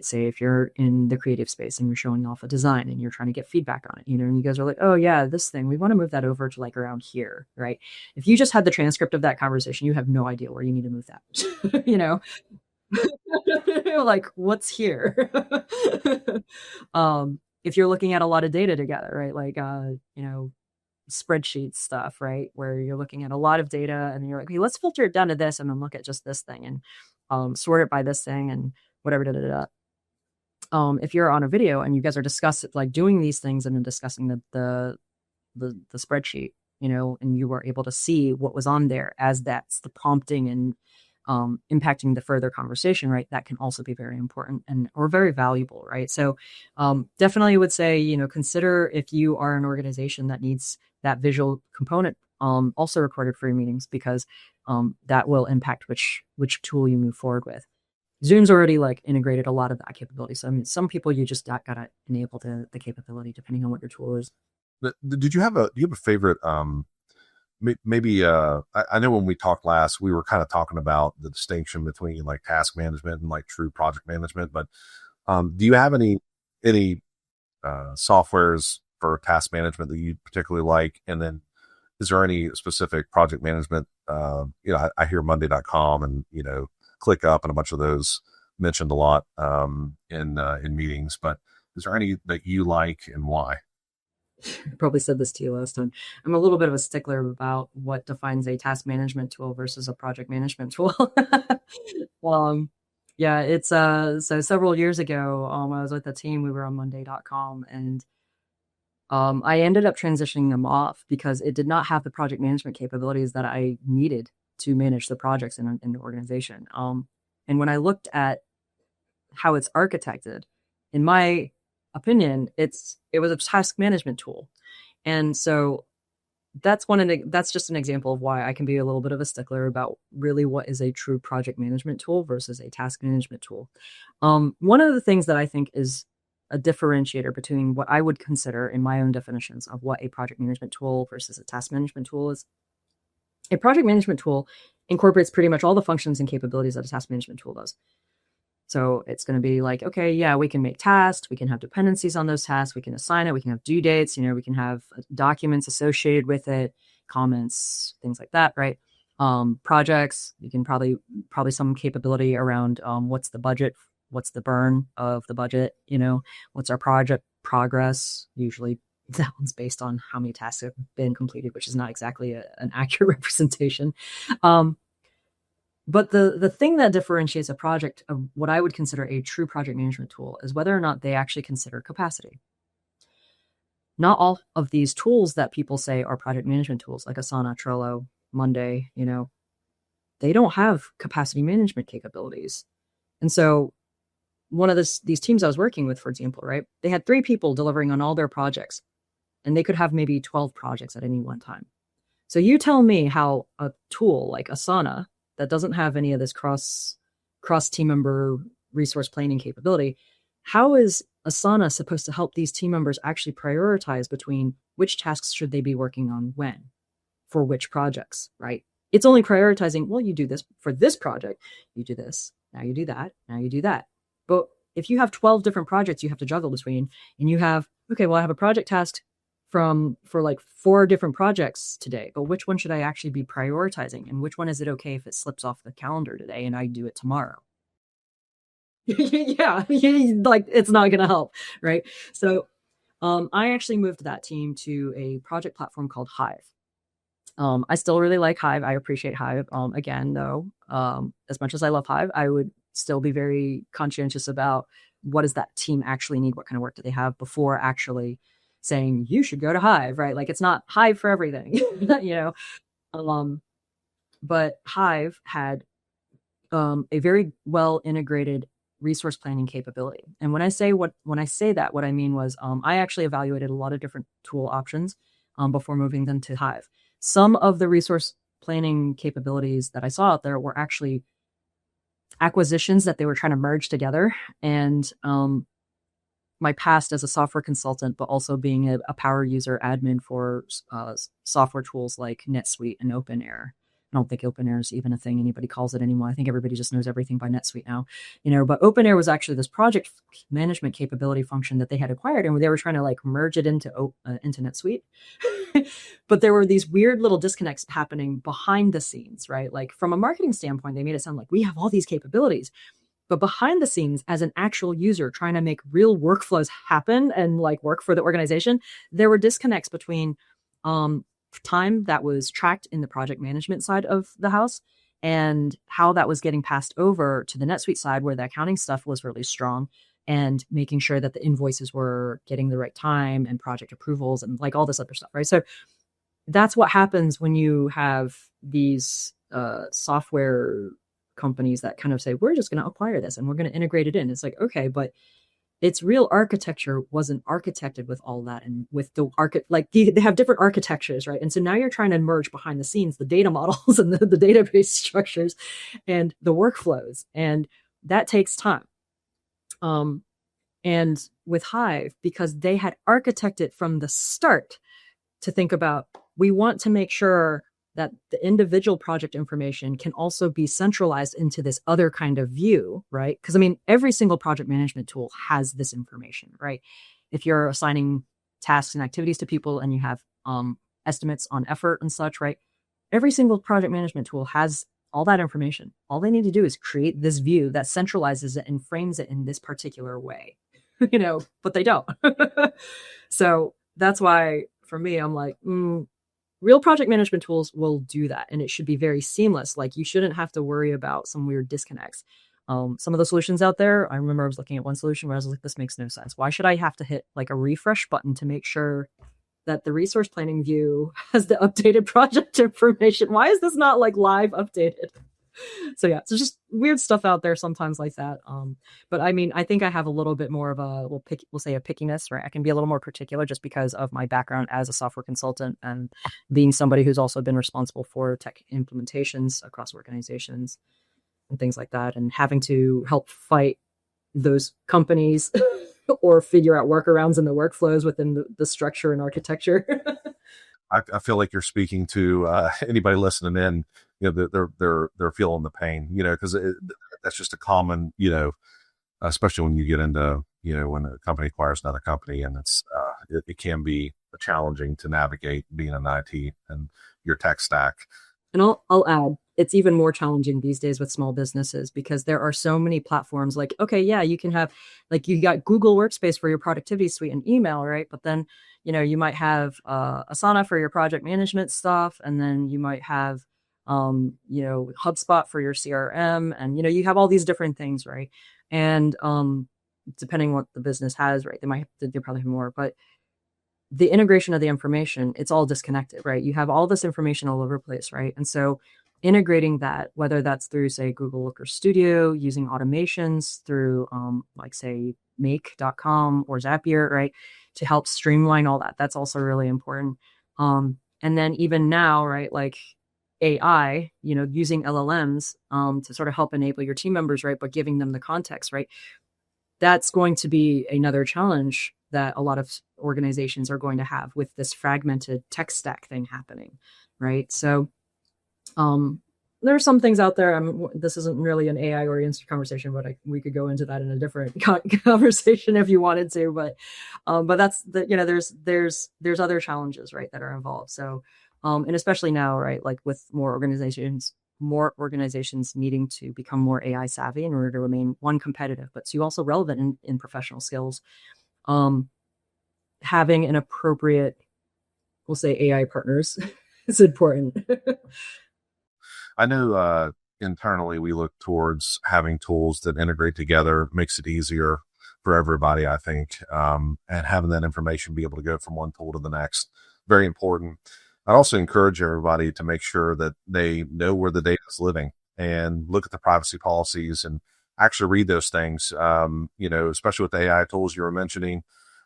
say if you're in the creative space and you're showing off a design and you're trying to get feedback on it, and you guys are like, oh yeah, this thing, we want to move that over to like around here, right? If you just had the transcript of that conversation, you have no idea where you need to move that, like what's here? If you're looking at a lot of data together, right? Like, spreadsheet stuff, right? Where you're looking at a lot of data and you're like, okay, let's filter it down to this and then look at just this thing and sort it by this thing and whatever. If you're on a video and you guys are doing these things and then discussing the spreadsheet, and you were able to see what was on there as that's the prompting and impacting the further conversation, right? That can also be very important or very valuable, right? So definitely would say, consider if you are an organization that needs that visual component also recorded for your meetings, because that will impact which tool you move forward with. Zoom's already like integrated a lot of that capability. So I mean, some people you just gotta enable the capability depending on what your tool is. Do you have a favorite? Maybe I know when we talked last, we were kind of talking about the distinction between like task management and like true project management. But do you have any softwares for task management that you particularly like? And then is there any specific project management? I hear Monday.com and ClickUp and a bunch of those mentioned a lot in meetings. But is there any that you like and why? I probably said this to you last time. I'm a little bit of a stickler about what defines a task management tool versus a project management tool. Yeah, it's so several years ago, I was with the team, we were on Monday.com, and I ended up transitioning them off because it did not have the project management capabilities that I needed to manage the projects in the organization. And when I looked at how it's architected, in my opinion, it was a task management tool. And so that's just an example of why I can be a little bit of a stickler about really what is a true project management tool versus a task management tool. One of the things that I think is a differentiator between what I would consider in my own definitions of what a project management tool versus a task management tool is, a project management tool incorporates pretty much all the functions and capabilities that a task management tool does. So it's going to be like, okay, yeah, we can make tasks, we can have dependencies on those tasks, we can assign it, we can have due dates, we can have documents associated with it, comments, things like that, right? Projects, you can probably some capability around what's the budget, what's the burn of the budget, what's our project progress. Usually that one's based on how many tasks have been completed, which is not exactly an accurate representation. But the thing that differentiates a project of what I would consider a true project management tool is whether or not they actually consider capacity. Not all of these tools that people say are project management tools, like Asana, Trello, Monday, they don't have capacity management capabilities. And so one of these teams I was working with, for example, right, they had 3 people delivering on all their projects, and they could have maybe 12 projects at any one time. So you tell me how a tool like Asana that doesn't have any of this cross team member resource planning capability, how is Asana supposed to help these team members actually prioritize between which tasks should they be working on when, for which projects, right? It's only prioritizing, well, you do this for this project, you do this, now you do that, now you do that. But if you have 12 different projects you have to juggle between, and you have, okay, well, I have a project task for like 4 different projects today, but which one should I actually be prioritizing? And which one is it okay if it slips off the calendar today and I do it tomorrow? Yeah, like it's not going to help, right? So I actually moved that team to a project platform called Hive. I still really like Hive. I appreciate Hive. Again, though, as much as I love Hive, I would still be very conscientious about what does that team actually need? What kind of work do they have before actually saying you should go to Hive, right? Like it's not Hive for everything, you know. Um, but Hive had a very well integrated resource planning capability. And when I say that, what I mean was I actually evaluated a lot of different tool options before moving them to Hive. Some of the resource planning capabilities that I saw out there were actually acquisitions that they were trying to merge together. And my past as a software consultant, but also being a power user admin for software tools like NetSuite and OpenAir. I don't think OpenAir is even a thing anybody calls it anymore. I think everybody just knows everything by NetSuite now, but OpenAir was actually this project management capability function that they had acquired, and they were trying to like merge it into NetSuite. But there were these weird little disconnects happening behind the scenes, right? Like from a marketing standpoint, they made it sound like we have all these capabilities. But behind the scenes, as an actual user trying to make real workflows happen and like work for the organization, there were disconnects between time that was tracked in the project management side of the house and how that was getting passed over to the NetSuite side where the accounting stuff was really strong and making sure that the invoices were getting the right time and project approvals and like all this other stuff, right? So that's what happens when you have these software companies that kind of say, we're just going to acquire this and we're going to integrate it in. It's like, okay, but its real architecture wasn't architected with all that and with the they have different architectures, right? And so now you're trying to merge behind the scenes the data models and the database structures and the workflows, and that takes time. And with Hive, because they had architected from the start to think about, we want to make sure that the individual project information can also be centralized into this other kind of view, right? Because I mean, every single project management tool has this information, right? If you're assigning tasks and activities to people and you have estimates on effort and such, right? Every single project management tool has all that information. All they need to do is create this view that centralizes it and frames it in this particular way, but they don't. So that's why for me, I'm like, real project management tools will do that, and it should be very seamless. Like you shouldn't have to worry about some weird disconnects. Some of the solutions out there, I remember I was looking at one solution where I was like, this makes no sense. Why should I have to hit like a refresh button to make sure that the resource planning view has the updated project information? Why is this not like live updated? So yeah, so just weird stuff out there sometimes like that. But I mean, I think I have a little bit more of we'll say a pickiness, right? I can be a little more particular just because of my background as a software consultant and being somebody who's also been responsible for tech implementations across organizations and things like that, and having to help fight those companies or figure out workarounds in the workflows within the structure and architecture. I feel like you're speaking to anybody listening in. They're feeling the pain. Because that's just a common. Especially when you get into when a company acquires another company, and it can be challenging to navigate being in IT and your tech stack. And I'll add, it's even more challenging these days with small businesses because there are so many platforms. Like, okay, yeah, you can have you got Google Workspace for your productivity suite and email, right? But then you might have Asana for your project management stuff, and then you might have HubSpot for your CRM, and you have all these different things, right? And depending what the business has, right, they probably have more, but the integration of the information, it's all disconnected, right? You have all this information all over the place, right? And so integrating that, whether that's through, say, Google Looker Studio, using automations through, say, make.com or Zapier, right, to help streamline all that. That's also really important. And then even now, right, like AI, using LLMs to sort of help enable your team members, right, but giving them the context, right? That's going to be another challenge that a lot of organizations are going to have with this fragmented tech stack thing happening, right? So there are some things out there. This isn't really an AI oriented conversation, but we could go into that in a different conversation if you wanted to. But that's there's other challenges, right, that are involved. So and especially now, right, like with more organizations more organizations needing to become more AI savvy in order to remain, one, competitive, but two, also relevant in professional skills. Having an appropriate, we'll say, AI partners is important. I know internally we look towards having tools that integrate together, makes it easier for everybody, I think, and having that information be able to go from one tool to the next. Very important. I also encourage everybody to make sure that they know where the data is living and look at the privacy policies and actually read those things. Especially with the AI tools you were mentioning.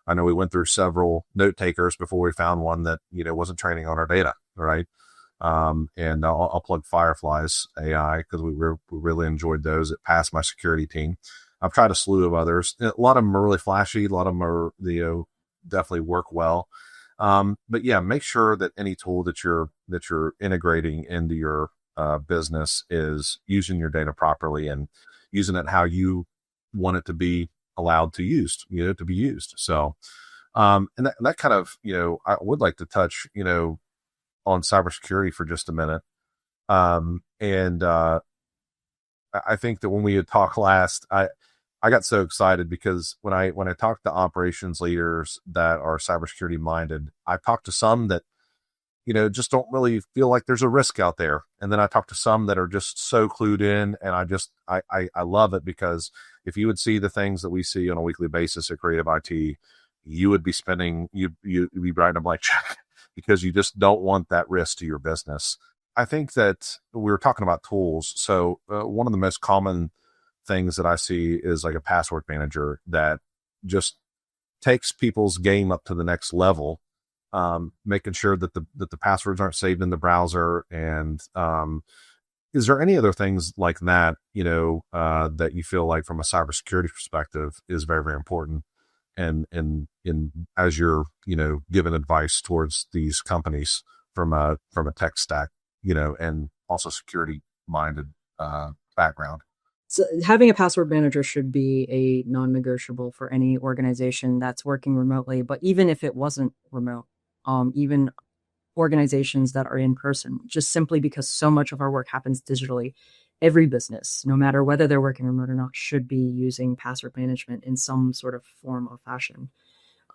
I know we went through several note takers before we found one that, wasn't training on our data, right? And I'll plug Firefly's AI because we really enjoyed those. It passed my security team. I've tried a slew of others. A lot of them are really flashy. A lot of them are, definitely work well. But yeah, make sure that any tool that you're integrating into your business is using your data properly and using it how you want it to be allowed to be used. So, and that kind of, I would like to touch, on cybersecurity for just a minute. I think that when we had talked last, I got so excited because when I talked to operations leaders that are cybersecurity minded, I talked to some that, just don't really feel like there's a risk out there. And then I talked to some that are just so clued in, and I love it because if you would see the things that we see on a weekly basis at Creative IT, you would be you'd be writing a blank check because you just don't want that risk to your business. I think that we were talking about tools. So one of the most common things that I see is like a password manager that just takes people's game up to the next level, making sure that the passwords aren't saved in the browser. And is there any other things like that, that you feel like from a cybersecurity perspective is very, very important? And as you're, giving advice towards these companies from a tech stack, and also security minded background. So having a password manager should be a non-negotiable for any organization that's working remotely. But even if it wasn't remote, even organizations that are in person, just simply because so much of our work happens digitally, every business, no matter whether they're working remote or not, should be using password management in some sort of form or fashion.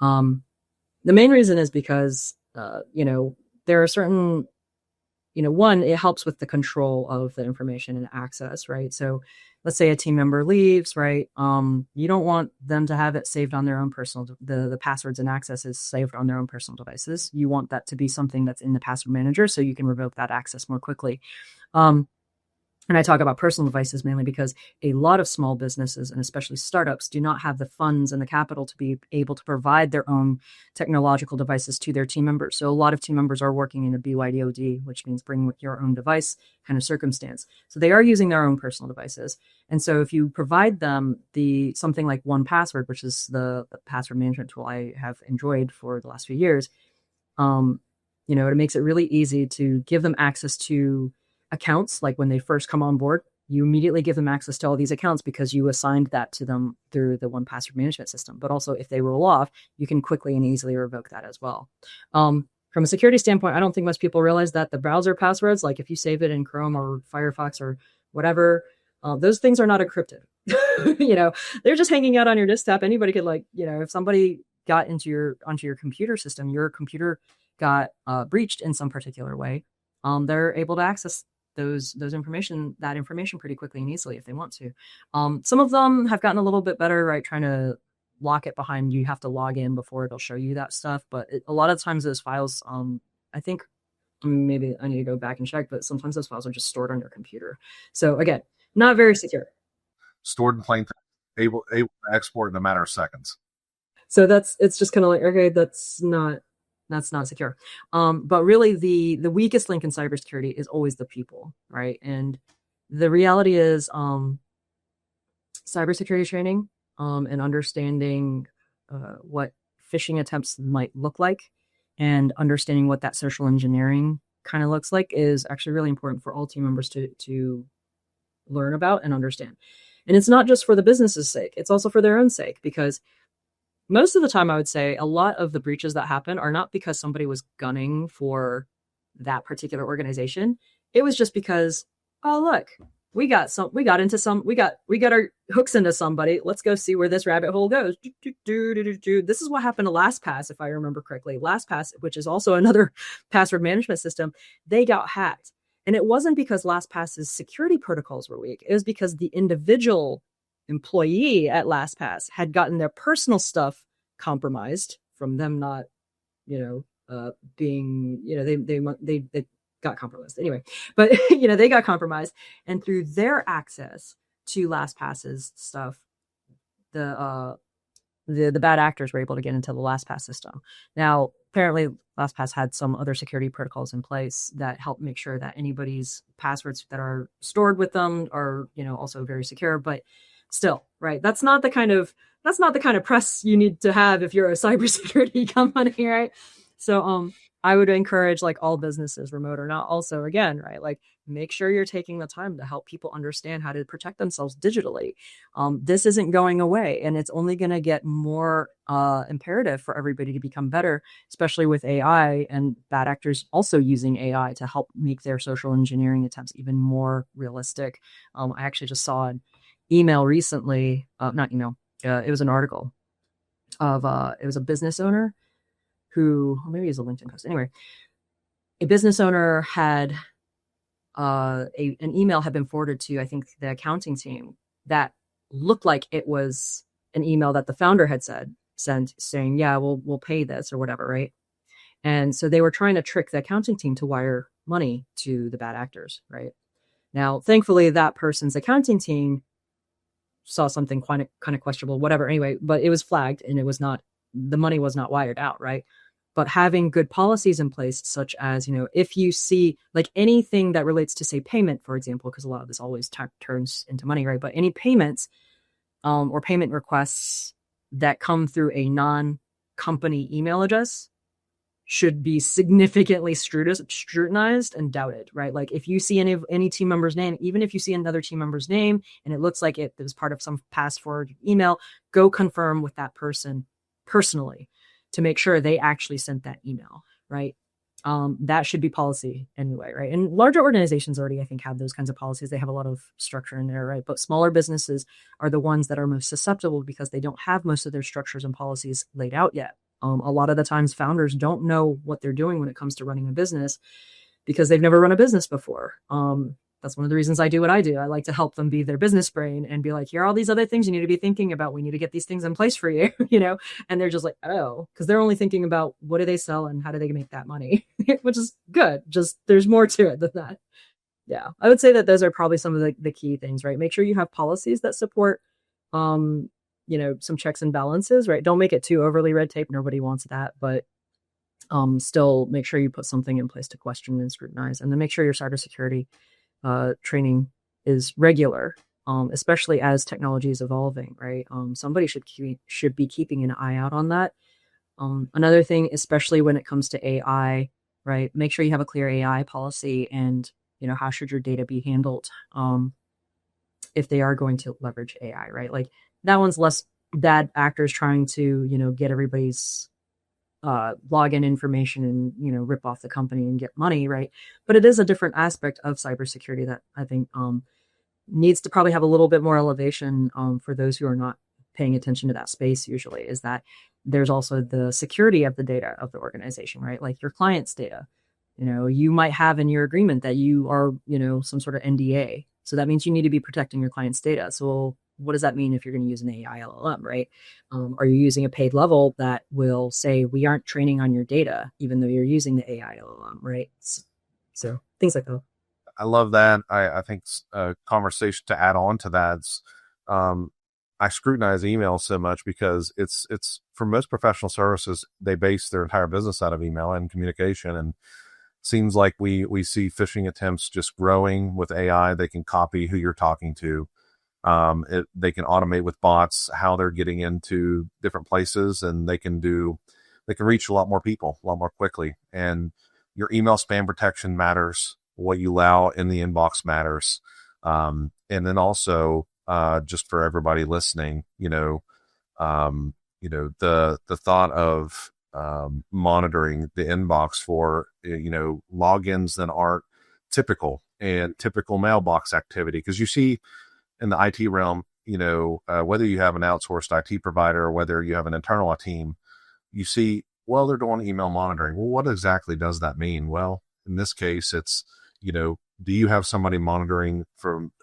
The main reason is because, there are certain, one, it helps with the control of the information and access, right? So let's say a team member leaves, right? You don't want them to have it saved on their own personal, the passwords and access is saved on their own personal devices. You want that to be something that's in the password manager so you can revoke that access more quickly. And I talk about personal devices mainly because a lot of small businesses and especially startups do not have the funds and the capital to be able to provide their own technological devices to their team members. So a lot of team members are working in a BYDOD, which means bring your own device kind of circumstance. So they are using their own personal devices. And so if you provide them something like 1Password, which is the password management tool I have enjoyed for the last few years, it makes it really easy to give them access to accounts. Like when they first come on board, you immediately give them access to all these accounts because you assigned that to them through the 1Password management system. But also if they roll off, you can quickly and easily revoke that as well. From a security standpoint, I don't think most people realize that the browser passwords, like if you save it in Chrome or Firefox or whatever, those things are not encrypted. They're just hanging out on your desktop. Anybody could if somebody got onto your computer system, your computer got breached in some particular way, they're able to access that information pretty quickly and easily if they want to. Some of them have gotten a little bit better, right? Trying to lock it behind, you have to log in before it'll show you that stuff. But a lot of times those files, I think maybe I need to go back and check, but sometimes those files are just stored on your computer. So again, not very secure. Stored in plain text, able to export in a matter of seconds. So it's just kind of like, okay, that's not secure. But really the weakest link in cybersecurity is always the people, right? And the reality is cybersecurity training and understanding what phishing attempts might look like and understanding what that social engineering kind of looks like is actually really important for all team members to learn about and understand. And it's not just for the business's sake, it's also for their own sake, because most of the time, I would say a lot of the breaches that happen are not because somebody was gunning for that particular organization. It was just because oh, look, we got our hooks into somebody. Let's go see where this rabbit hole goes. This is what happened to LastPass, if I remember correctly. LastPass, which is also another password management system, they got hacked. And it wasn't because LastPass's security protocols were weak. It was because the individual employee at LastPass had gotten their personal stuff compromised from them not, being, they got compromised anyway, but they got compromised, and through their access to LastPass's stuff, the bad actors were able to get into the LastPass system. Now, apparently, LastPass had some other security protocols in place that help make sure that anybody's passwords that are stored with them are, also very secure. But still, right? That's not the kind of press you need to have if you're a cybersecurity company, right? So, I would encourage, like, all businesses, remote or not, also, again, right, like, make sure you're taking the time to help people understand how to protect themselves digitally. This isn't going away, and it's only going to get more imperative for everybody to become better, especially with AI and bad actors also using AI to help make their social engineering attempts even more realistic. I actually just saw an email recently, not email, it was an article of, it was a business owner who, maybe it's a LinkedIn post. Anyway, a business owner had an email had been forwarded to, I think, the accounting team that looked like it was an email that the founder had sent saying, yeah, we'll pay this or whatever, right? And so they were trying to trick the accounting team to wire money to the bad actors, right? Now, thankfully, that person's accounting team saw something kind of questionable, whatever. Anyway, but it was flagged, and the money was not wired out, right? But having good policies in place, such as, if you see, like, anything that relates to, say, payment, for example, because a lot of this always turns into money, right? But any payments or payment requests that come through a non-company email address should be significantly scrutinized and doubted, right? Like, if you see any team member's name, even if you see another team member's name and it looks like it was part of some password email, go confirm with that person personally to make sure they actually sent that email, right? That should be policy anyway, right? And larger organizations already, I think, have those kinds of policies. They have a lot of structure in there, right? But smaller businesses are the ones that are most susceptible because they don't have most of their structures and policies laid out yet. A lot of the times founders don't know what they're doing when it comes to running a business because they've never run a business before. That's one of the reasons I do what I do. I like to help them be their business brain and be like, here are all these other things you need to be thinking about. We need to get these things in place for you, and they're just like, oh, because they're only thinking about what do they sell and how do they make that money, which is good. Just there's more to it than that. Yeah, I would say that those are probably some of the key things, right? Make sure you have policies that support, some checks and balances, right? Don't make it too overly red tape. Nobody wants that, but still make sure you put something in place to question and scrutinize, and then make sure your cybersecurity training is regular, especially as technology is evolving, right? Somebody should be keeping an eye out on that. Another thing, especially when it comes to AI, right? Make sure you have a clear AI policy, and how should your data be handled if they are going to leverage AI, right? Like, that one's less bad actors trying to get everybody's login information and rip off the company and get money, right? But it is a different aspect of cybersecurity that I think needs to probably have a little bit more elevation for those who are not paying attention to that space. Usually, is that there's also the security of the data of the organization, right? Like your client's data. You might have in your agreement that you are some sort of NDA, so that means you need to be protecting your client's data. So what does that mean if you're going to use an AI LLM, right? Are you using a paid level that will say we aren't training on your data, even though you're using the AI LLM, right? So things like that. I love that. I think a conversation to add on to that. I scrutinize email so much because it's for most professional services, they base their entire business out of email and communication. And it seems like we see phishing attempts just growing with AI. They can copy who you're talking to. They can automate with bots how they're getting into different places, and they can reach a lot more people a lot more quickly. And your email spam protection matters. What you allow in the inbox matters. And then also, just for everybody listening, the thought of, monitoring the inbox for, logins that aren't typical and typical mailbox activity. Because you see in the IT realm, whether you have an outsourced IT provider or whether you have an internal team, you see, well, they're doing email monitoring. Well, what exactly does that mean? Well, in this case, it's, do you have somebody monitoring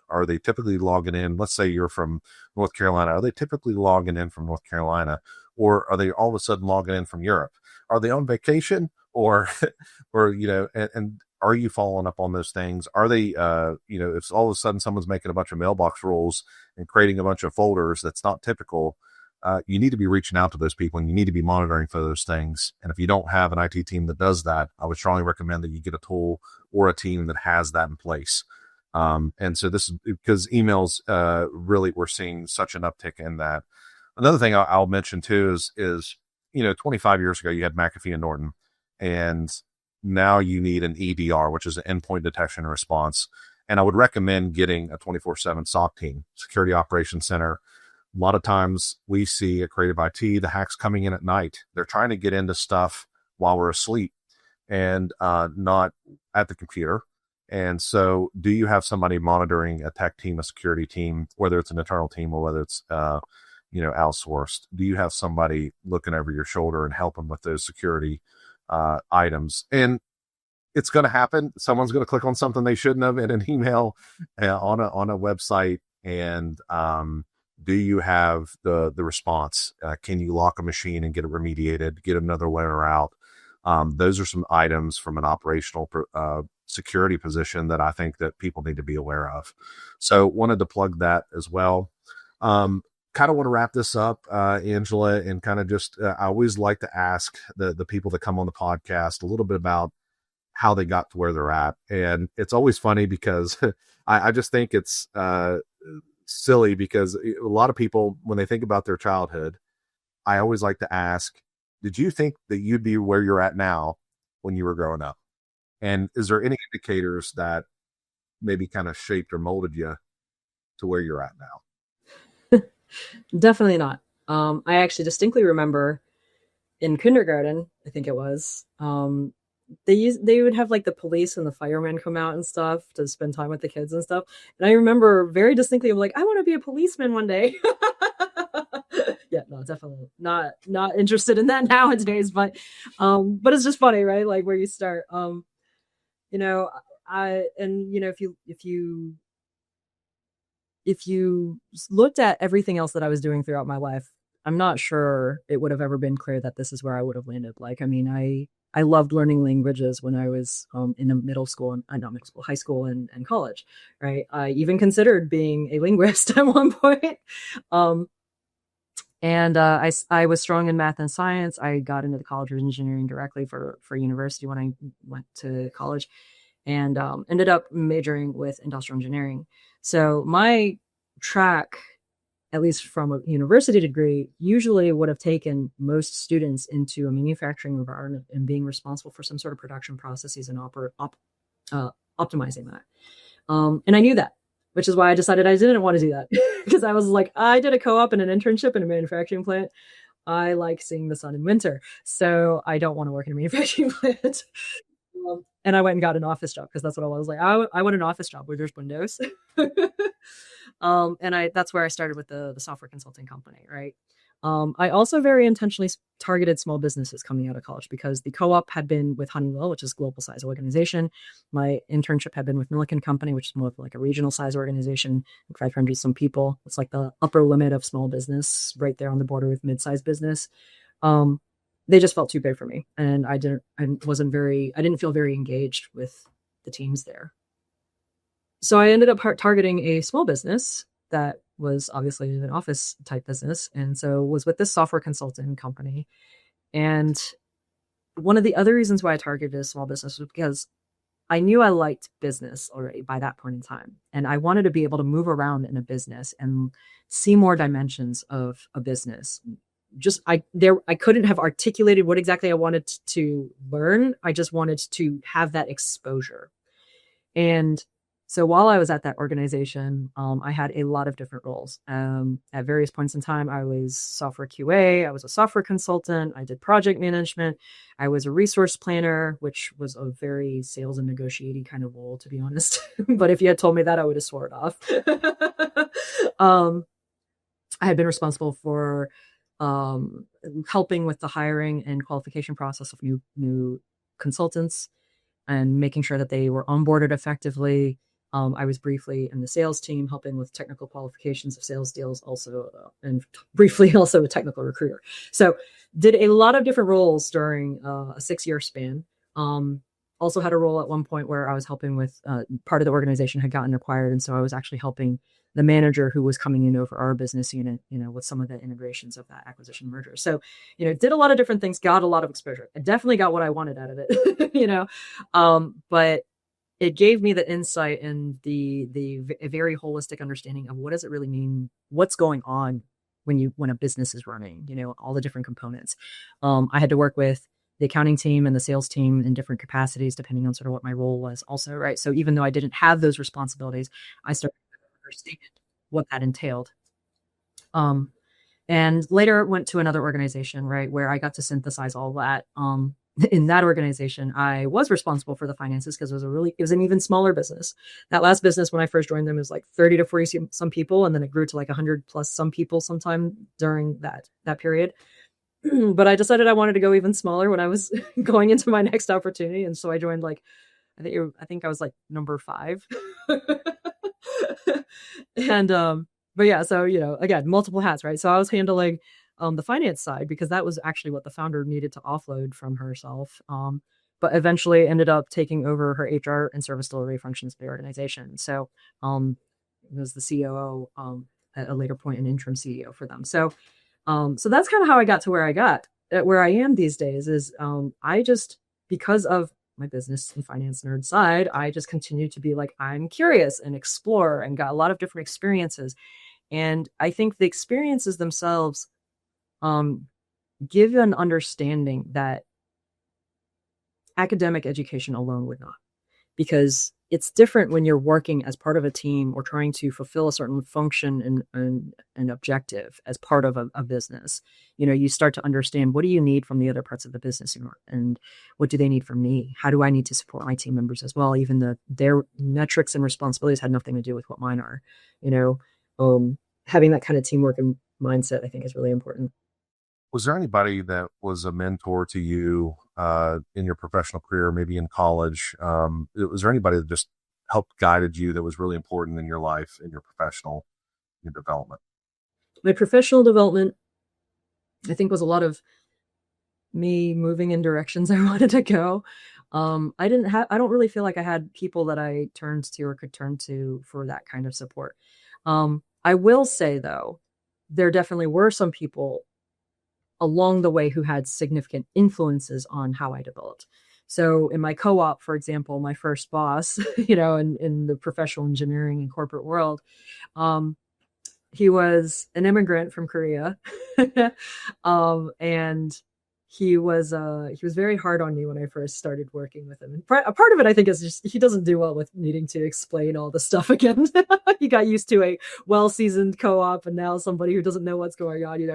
are they typically logging in? Let's say you're from North Carolina. Are they typically logging in from North Carolina? Or are they all of a sudden logging in from Europe? Are they on vacation? Or, and are you following up on those things? Are they, if all of a sudden someone's making a bunch of mailbox rules and creating a bunch of folders that's not typical, you need to be reaching out to those people and you need to be monitoring for those things. And if you don't have an IT team that does that, I would strongly recommend that you get a tool or a team that has that in place. And so this is because emails, really, we're seeing such an uptick in that. Another thing I'll mention too is, 25 years ago, you had McAfee and Norton, and now you need an EDR, which is an endpoint detection and response. And I would recommend getting a 24/7 SOC team, Security Operations Center. A lot of times we see at Creative IT, the hacks coming in at night. They're trying to get into stuff while we're asleep and not at the computer. And so do you have somebody monitoring a tech team, a security team, whether it's an internal team or whether it's, outsourced? Do you have somebody looking over your shoulder and helping with those security items? And it's going to happen. Someone's going to click on something they shouldn't have in an email on a website. And do you have the response? Can you lock a machine and get it remediated, get another layer out? Those are some items from an operational security position that I think that people need to be aware of. So wanted to plug that as well. Kind of want to wrap this up, Angela, and kind of just, I always like to ask the people that come on the podcast a little bit about how they got to where they're at. And it's always funny because I just think it's silly because a lot of people, when they think about their childhood, I always like to ask, did you think that you'd be where you're at now when you were growing up? And is there any indicators that maybe kind of shaped or molded you to where you're at now? Definitely not. I actually distinctly remember in kindergarten, I think it was, they would have like the police and the firemen come out and stuff to spend time with the kids and stuff. And I remember very distinctly, like, I want to be a policeman one day. Yeah, no, definitely not interested in that nowadays, but it's just funny, right? Like where you start, if you looked at everything else that I was doing throughout my life, I'm not sure it would have ever been clear that this is where I would have landed. Like, I mean, I loved learning languages when I was in a high school and college, right? I even considered being a linguist at one point. I was strong in math and science. I got into the College of Engineering directly for university when I went to college, and ended up majoring with industrial engineering. So my track, at least from a university degree, usually would have taken most students into a manufacturing environment and being responsible for some sort of production processes and optimizing that. And I knew that, which is why I decided I didn't want to do that because I was like, I did a co-op and an internship in a manufacturing plant. I like seeing the sun in winter, so I don't want to work in a manufacturing plant. And I went and got an office job because that's what I was like. I want an office job where there's windows. That's where I started with the software consulting company, right? I also very intentionally targeted small businesses coming out of college because the co-op had been with Honeywell, which is a global size organization. My internship had been with Milliken Company, which is more of like a regional size organization, 500 some people. It's like the upper limit of small business, right there on the border with mid-sized business. They just felt too big for me, and I didn't feel very engaged with the teams there. So I ended up targeting a small business that was obviously an office type business. And so was with this software consulting company. And one of the other reasons why I targeted a small business was because I knew I liked business already by that point in time. And I wanted to be able to move around in a business and see more dimensions of a business. I couldn't have articulated what exactly I wanted to learn. I just wanted to have that exposure. And So while I was at that organization, I had a lot of different roles. At various points in time, I was software QA, I was a software consultant, I did project management, I was a resource planner, which was a very sales and negotiating kind of role, to be honest. But if you had told me that, I would have swore it off. um, I had been responsible for helping with the hiring and qualification process of new consultants and making sure that they were onboarded effectively. I was briefly in the sales team, helping with technical qualifications of sales deals, also, and briefly also a technical recruiter. So, did a lot of different roles during a 6-year span. Also had a role at one point where I was helping with part of the organization had gotten acquired, and so I was actually helping the manager who was coming in over our business unit, with some of the integrations of that acquisition merger. So, did a lot of different things, got a lot of exposure. I definitely got what I wanted out of it, but it gave me the insight and the very holistic understanding of what does it really mean, what's going on when a business is running, all the different components. I had to work with the accounting team and the sales team in different capacities, depending on sort of what my role was also, right? So even though I didn't have those responsibilities, I started to understand what that entailed. And later went to another organization, right, where I got to synthesize all that. In that organization, I was responsible for the finances because it was an even smaller business. That last business, when I first joined them, was like 30 to 40 some people, and then it grew to like 100 plus some people sometime during that period. But I decided I wanted to go even smaller when I was going into my next opportunity, and so I joined I think I was like number 5. And but yeah, so again, multiple hats, right? So I was handling the finance side because that was actually what the founder needed to offload from herself. But eventually ended up taking over her HR and service delivery functions of the organization. So it was the COO, at a later point, an interim CEO for them. So that's kind of how I got to where I am these days. Is I just, because of my business and finance nerd side, I just continue to be like, I'm curious and explore, and got a lot of different experiences. And I think the experiences themselves give you an understanding that academic education alone would not, because it's different when you're working as part of a team or trying to fulfill a certain function and objective as part of a business. You start to understand, what do you need from the other parts of the business, and what do they need from me? How do I need to support my team members as well? Even their metrics and responsibilities had nothing to do with what mine are. Having that kind of teamwork and mindset, I think, is really important. Was there anybody that was a mentor to you in your professional career, maybe in college? Was there anybody that just helped guided you that was really important in your life, in your professional development? My professional development, I think, was a lot of me moving in directions I wanted to go. I don't really feel like I had people that I turned to or could turn to for that kind of support. I will say, though, there definitely were some people along the way who had significant influences on how I developed. So in my co-op, for example, my first boss, in the professional engineering and corporate world, he was an immigrant from Korea. And he was very hard on me when I first started working with him. And a part of it, I think, is just he doesn't do well with needing to explain all the stuff again. He got used to a well-seasoned co-op, and now somebody who doesn't know what's going on. And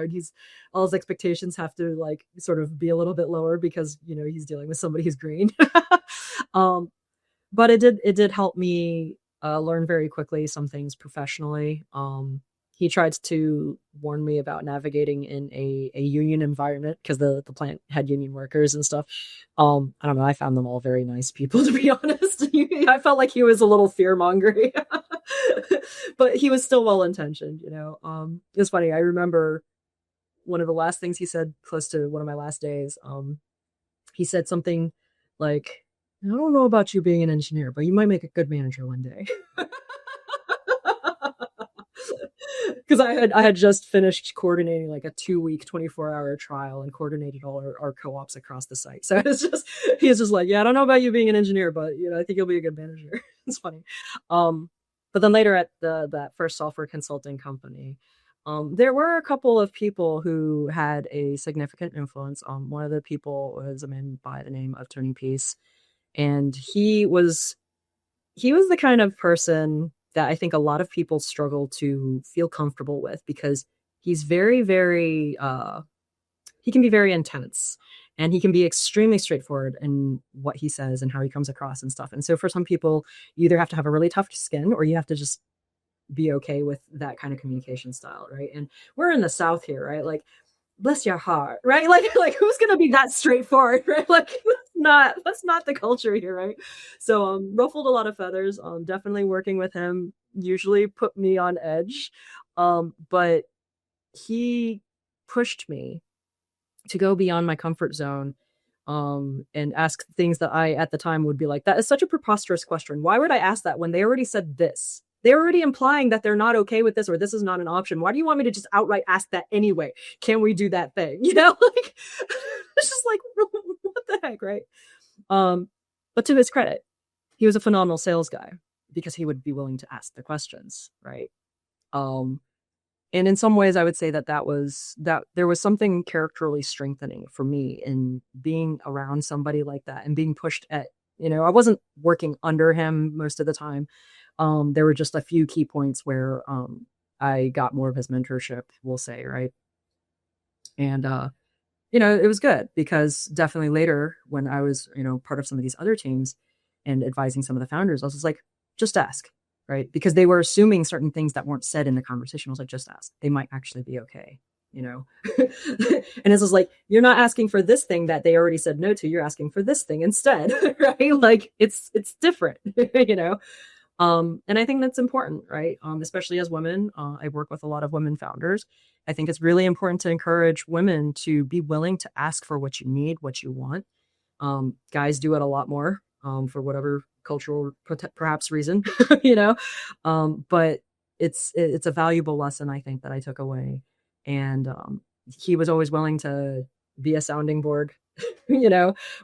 all his expectations have to sort of be a little bit lower because he's dealing with somebody who's green. But it did help me learn very quickly some things professionally. He tried to warn me about navigating in a union environment because the plant had union workers and stuff. I don't know. I found them all very nice people, to be honest. I felt like he was a little fear-mongering, but he was still well-intentioned, It was funny. I remember one of the last things he said close to one of my last days. He said something like, I don't know about you being an engineer, but you might make a good manager one day. Because I had just finished coordinating like a 2-week, 24-hour trial and coordinated all our co-ops across the site. So he was just like, yeah, I don't know about you being an engineer, but I think you'll be a good manager. It's funny. But then later at that first software consulting company, there were a couple of people who had a significant influence. One of the people was a man by the name of Tony Peace, and he was he was the kind of person that I think a lot of people struggle to feel comfortable with, because he's very, very, he can be very intense, and he can be extremely straightforward in what he says and how he comes across and stuff. And so for some people, you either have to have a really tough skin, or you have to just be okay with that kind of communication style, right? And we're in the South here, right? Like, bless your heart, right? Like who's gonna be that straightforward, right? Like that's not the culture here, right? So ruffled a lot of feathers. Definitely working with him usually put me on edge. But he pushed me to go beyond my comfort zone, and ask things that I at the time would be like, that is such a preposterous question. Why would I ask that when they already said this? They're already implying that they're not okay with this, or this is not an option. Why do you want me to just outright ask that anyway? Can we do that thing? Like it's just like, what the heck, right? But to his credit, he was a phenomenal sales guy, because he would be willing to ask the questions, right? And in some ways, I would say that there was something characterally strengthening for me in being around somebody like that and being pushed at, I wasn't working under him most of the time. There were just a few key points where I got more of his mentorship, we'll say, right? And, it was good, because definitely later when I was, part of some of these other teams and advising some of the founders, I was like, just ask, right? Because they were assuming certain things that weren't said in the conversation. I was like, just ask. They might actually be okay, And it's just like, you're not asking for this thing that they already said no to. You're asking for this thing instead, right? Like it's different, and I think that's important, right? Especially as women, I work with a lot of women founders. I think it's really important to encourage women to be willing to ask for what you need, what you want. Guys do it a lot more, for whatever cultural perhaps reason, but it's a valuable lesson, I think, that I took away. And he was always willing to be a sounding board.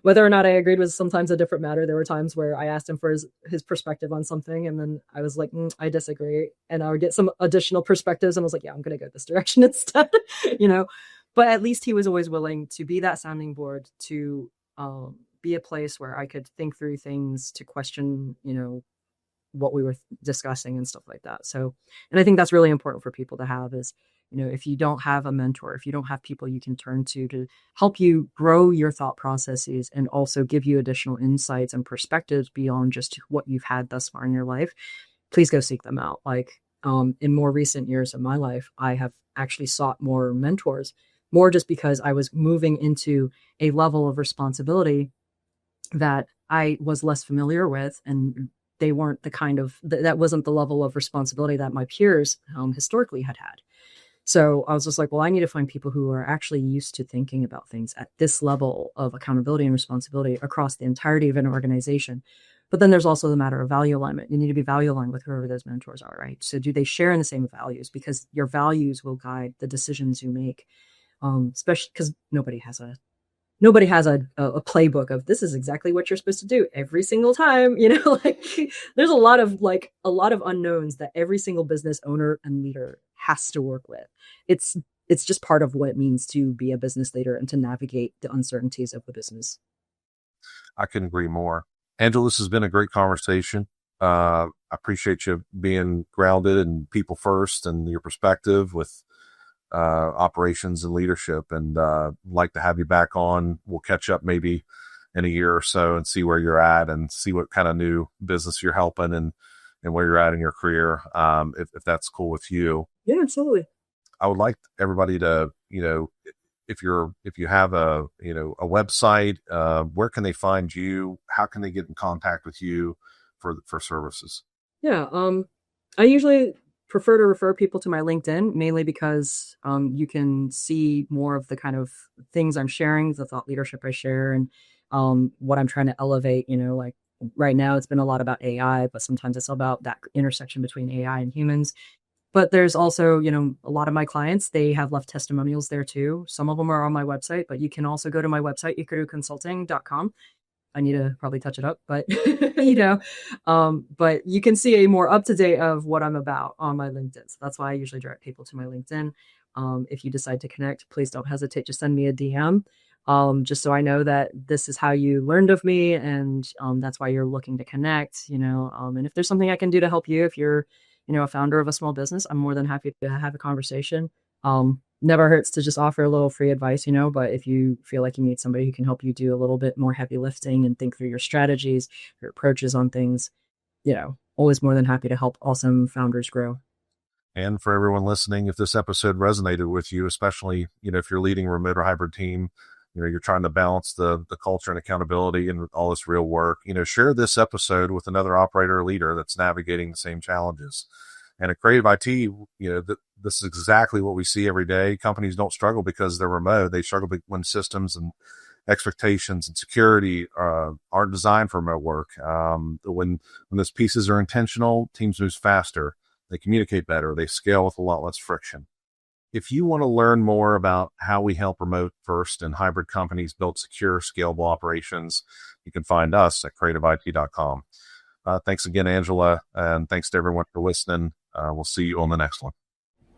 Whether or not I agreed was sometimes a different matter. There were times where I asked him for his perspective on something, and then I was like, I disagree, and I would get some additional perspectives, and I was like, yeah, I'm gonna go this direction instead. But at least he was always willing to be that sounding board, to be a place where I could think through things, to question what we were discussing and stuff like that. So, and I think that's really important for people to have, is if you don't have a mentor, if you don't have people you can turn to help you grow your thought processes and also give you additional insights and perspectives beyond just what you've had thus far in your life, please go seek them out. Like, in more recent years of my life, I have actually sought more mentors, more just because I was moving into a level of responsibility that I was less familiar with, and they weren't the kind of, that wasn't the level of responsibility that my peers historically had. So I was just like, well, I need to find people who are actually used to thinking about things at this level of accountability and responsibility across the entirety of an organization. But then there's also the matter of value alignment. You need to be value aligned with whoever those mentors are, right? So do they share in the same values? Because your values will guide the decisions you make, especially because nobody has a playbook of, this is exactly what you're supposed to do every single time. Like there's a lot of unknowns that every single business owner and leader has to work with. It's just part of what it means to be a business leader and to navigate the uncertainties of the business. I couldn't agree more. Angela, this has been a great conversation. I appreciate you being grounded and people first and your perspective with operations and leadership, and like to have you back on. We'll catch up maybe in a year or so and see where you're at and see what kind of new business you're helping and where you're at in your career, if that's cool with you. Yeah, absolutely. I would like everybody to, if you have a website, where can they find you? How can they get in contact with you for services? Yeah. I usually prefer to refer people to my LinkedIn, mainly because you can see more of the kind of things I'm sharing, the thought leadership I share, and what I'm trying to elevate. Like right now it's been a lot about AI, but sometimes it's about that intersection between AI and humans. But there's also, a lot of my clients, they have left testimonials there too. Some of them are on my website, but you can also go to my website, ikaruconsulting.com. I need to probably touch it up, but but you can see a more up to date of what I'm about on my LinkedIn. So that's why I usually direct people to my LinkedIn. If you decide to connect, please don't hesitate to send me a DM, just so I know that this is how you learned of me, and that's why you're looking to connect. And if there's something I can do to help you, if you're a founder of a small business, I'm more than happy to have a conversation. Never hurts to just offer a little free advice, but if you feel like you need somebody who can help you do a little bit more heavy lifting and think through your strategies, your approaches on things, always more than happy to help awesome founders grow. And for everyone listening, if this episode resonated with you, especially, if you're leading a remote or hybrid team, you're trying to balance the culture and accountability and all this real work, share this episode with another operator or leader that's navigating the same challenges. And at Creative IT, this is exactly what we see every day. Companies don't struggle because they're remote. They struggle when systems and expectations and security aren't designed for remote work. When those pieces are intentional, teams move faster. They communicate better. They scale with a lot less friction. If you want to learn more about how we help remote first and hybrid companies build secure, scalable operations, you can find us at creativeit.com. Thanks again, Angela, and thanks to everyone for listening. We'll see you on the next one.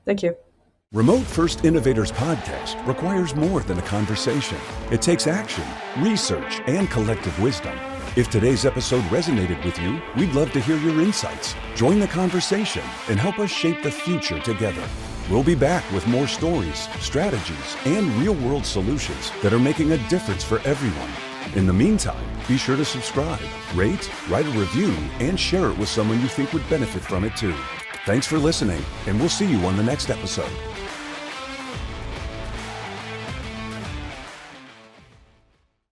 Thank you. Remote First Innovators podcast requires more than a conversation. It takes action, research, and collective wisdom. If today's episode resonated with you, we'd love to hear your insights. Join the conversation and help us shape the future together. We'll be back with more stories, strategies, and real-world solutions that are making a difference for everyone. In the meantime, be sure to subscribe, rate, write a review, and share it with someone you think would benefit from it too. Thanks for listening, and we'll see you on the next episode.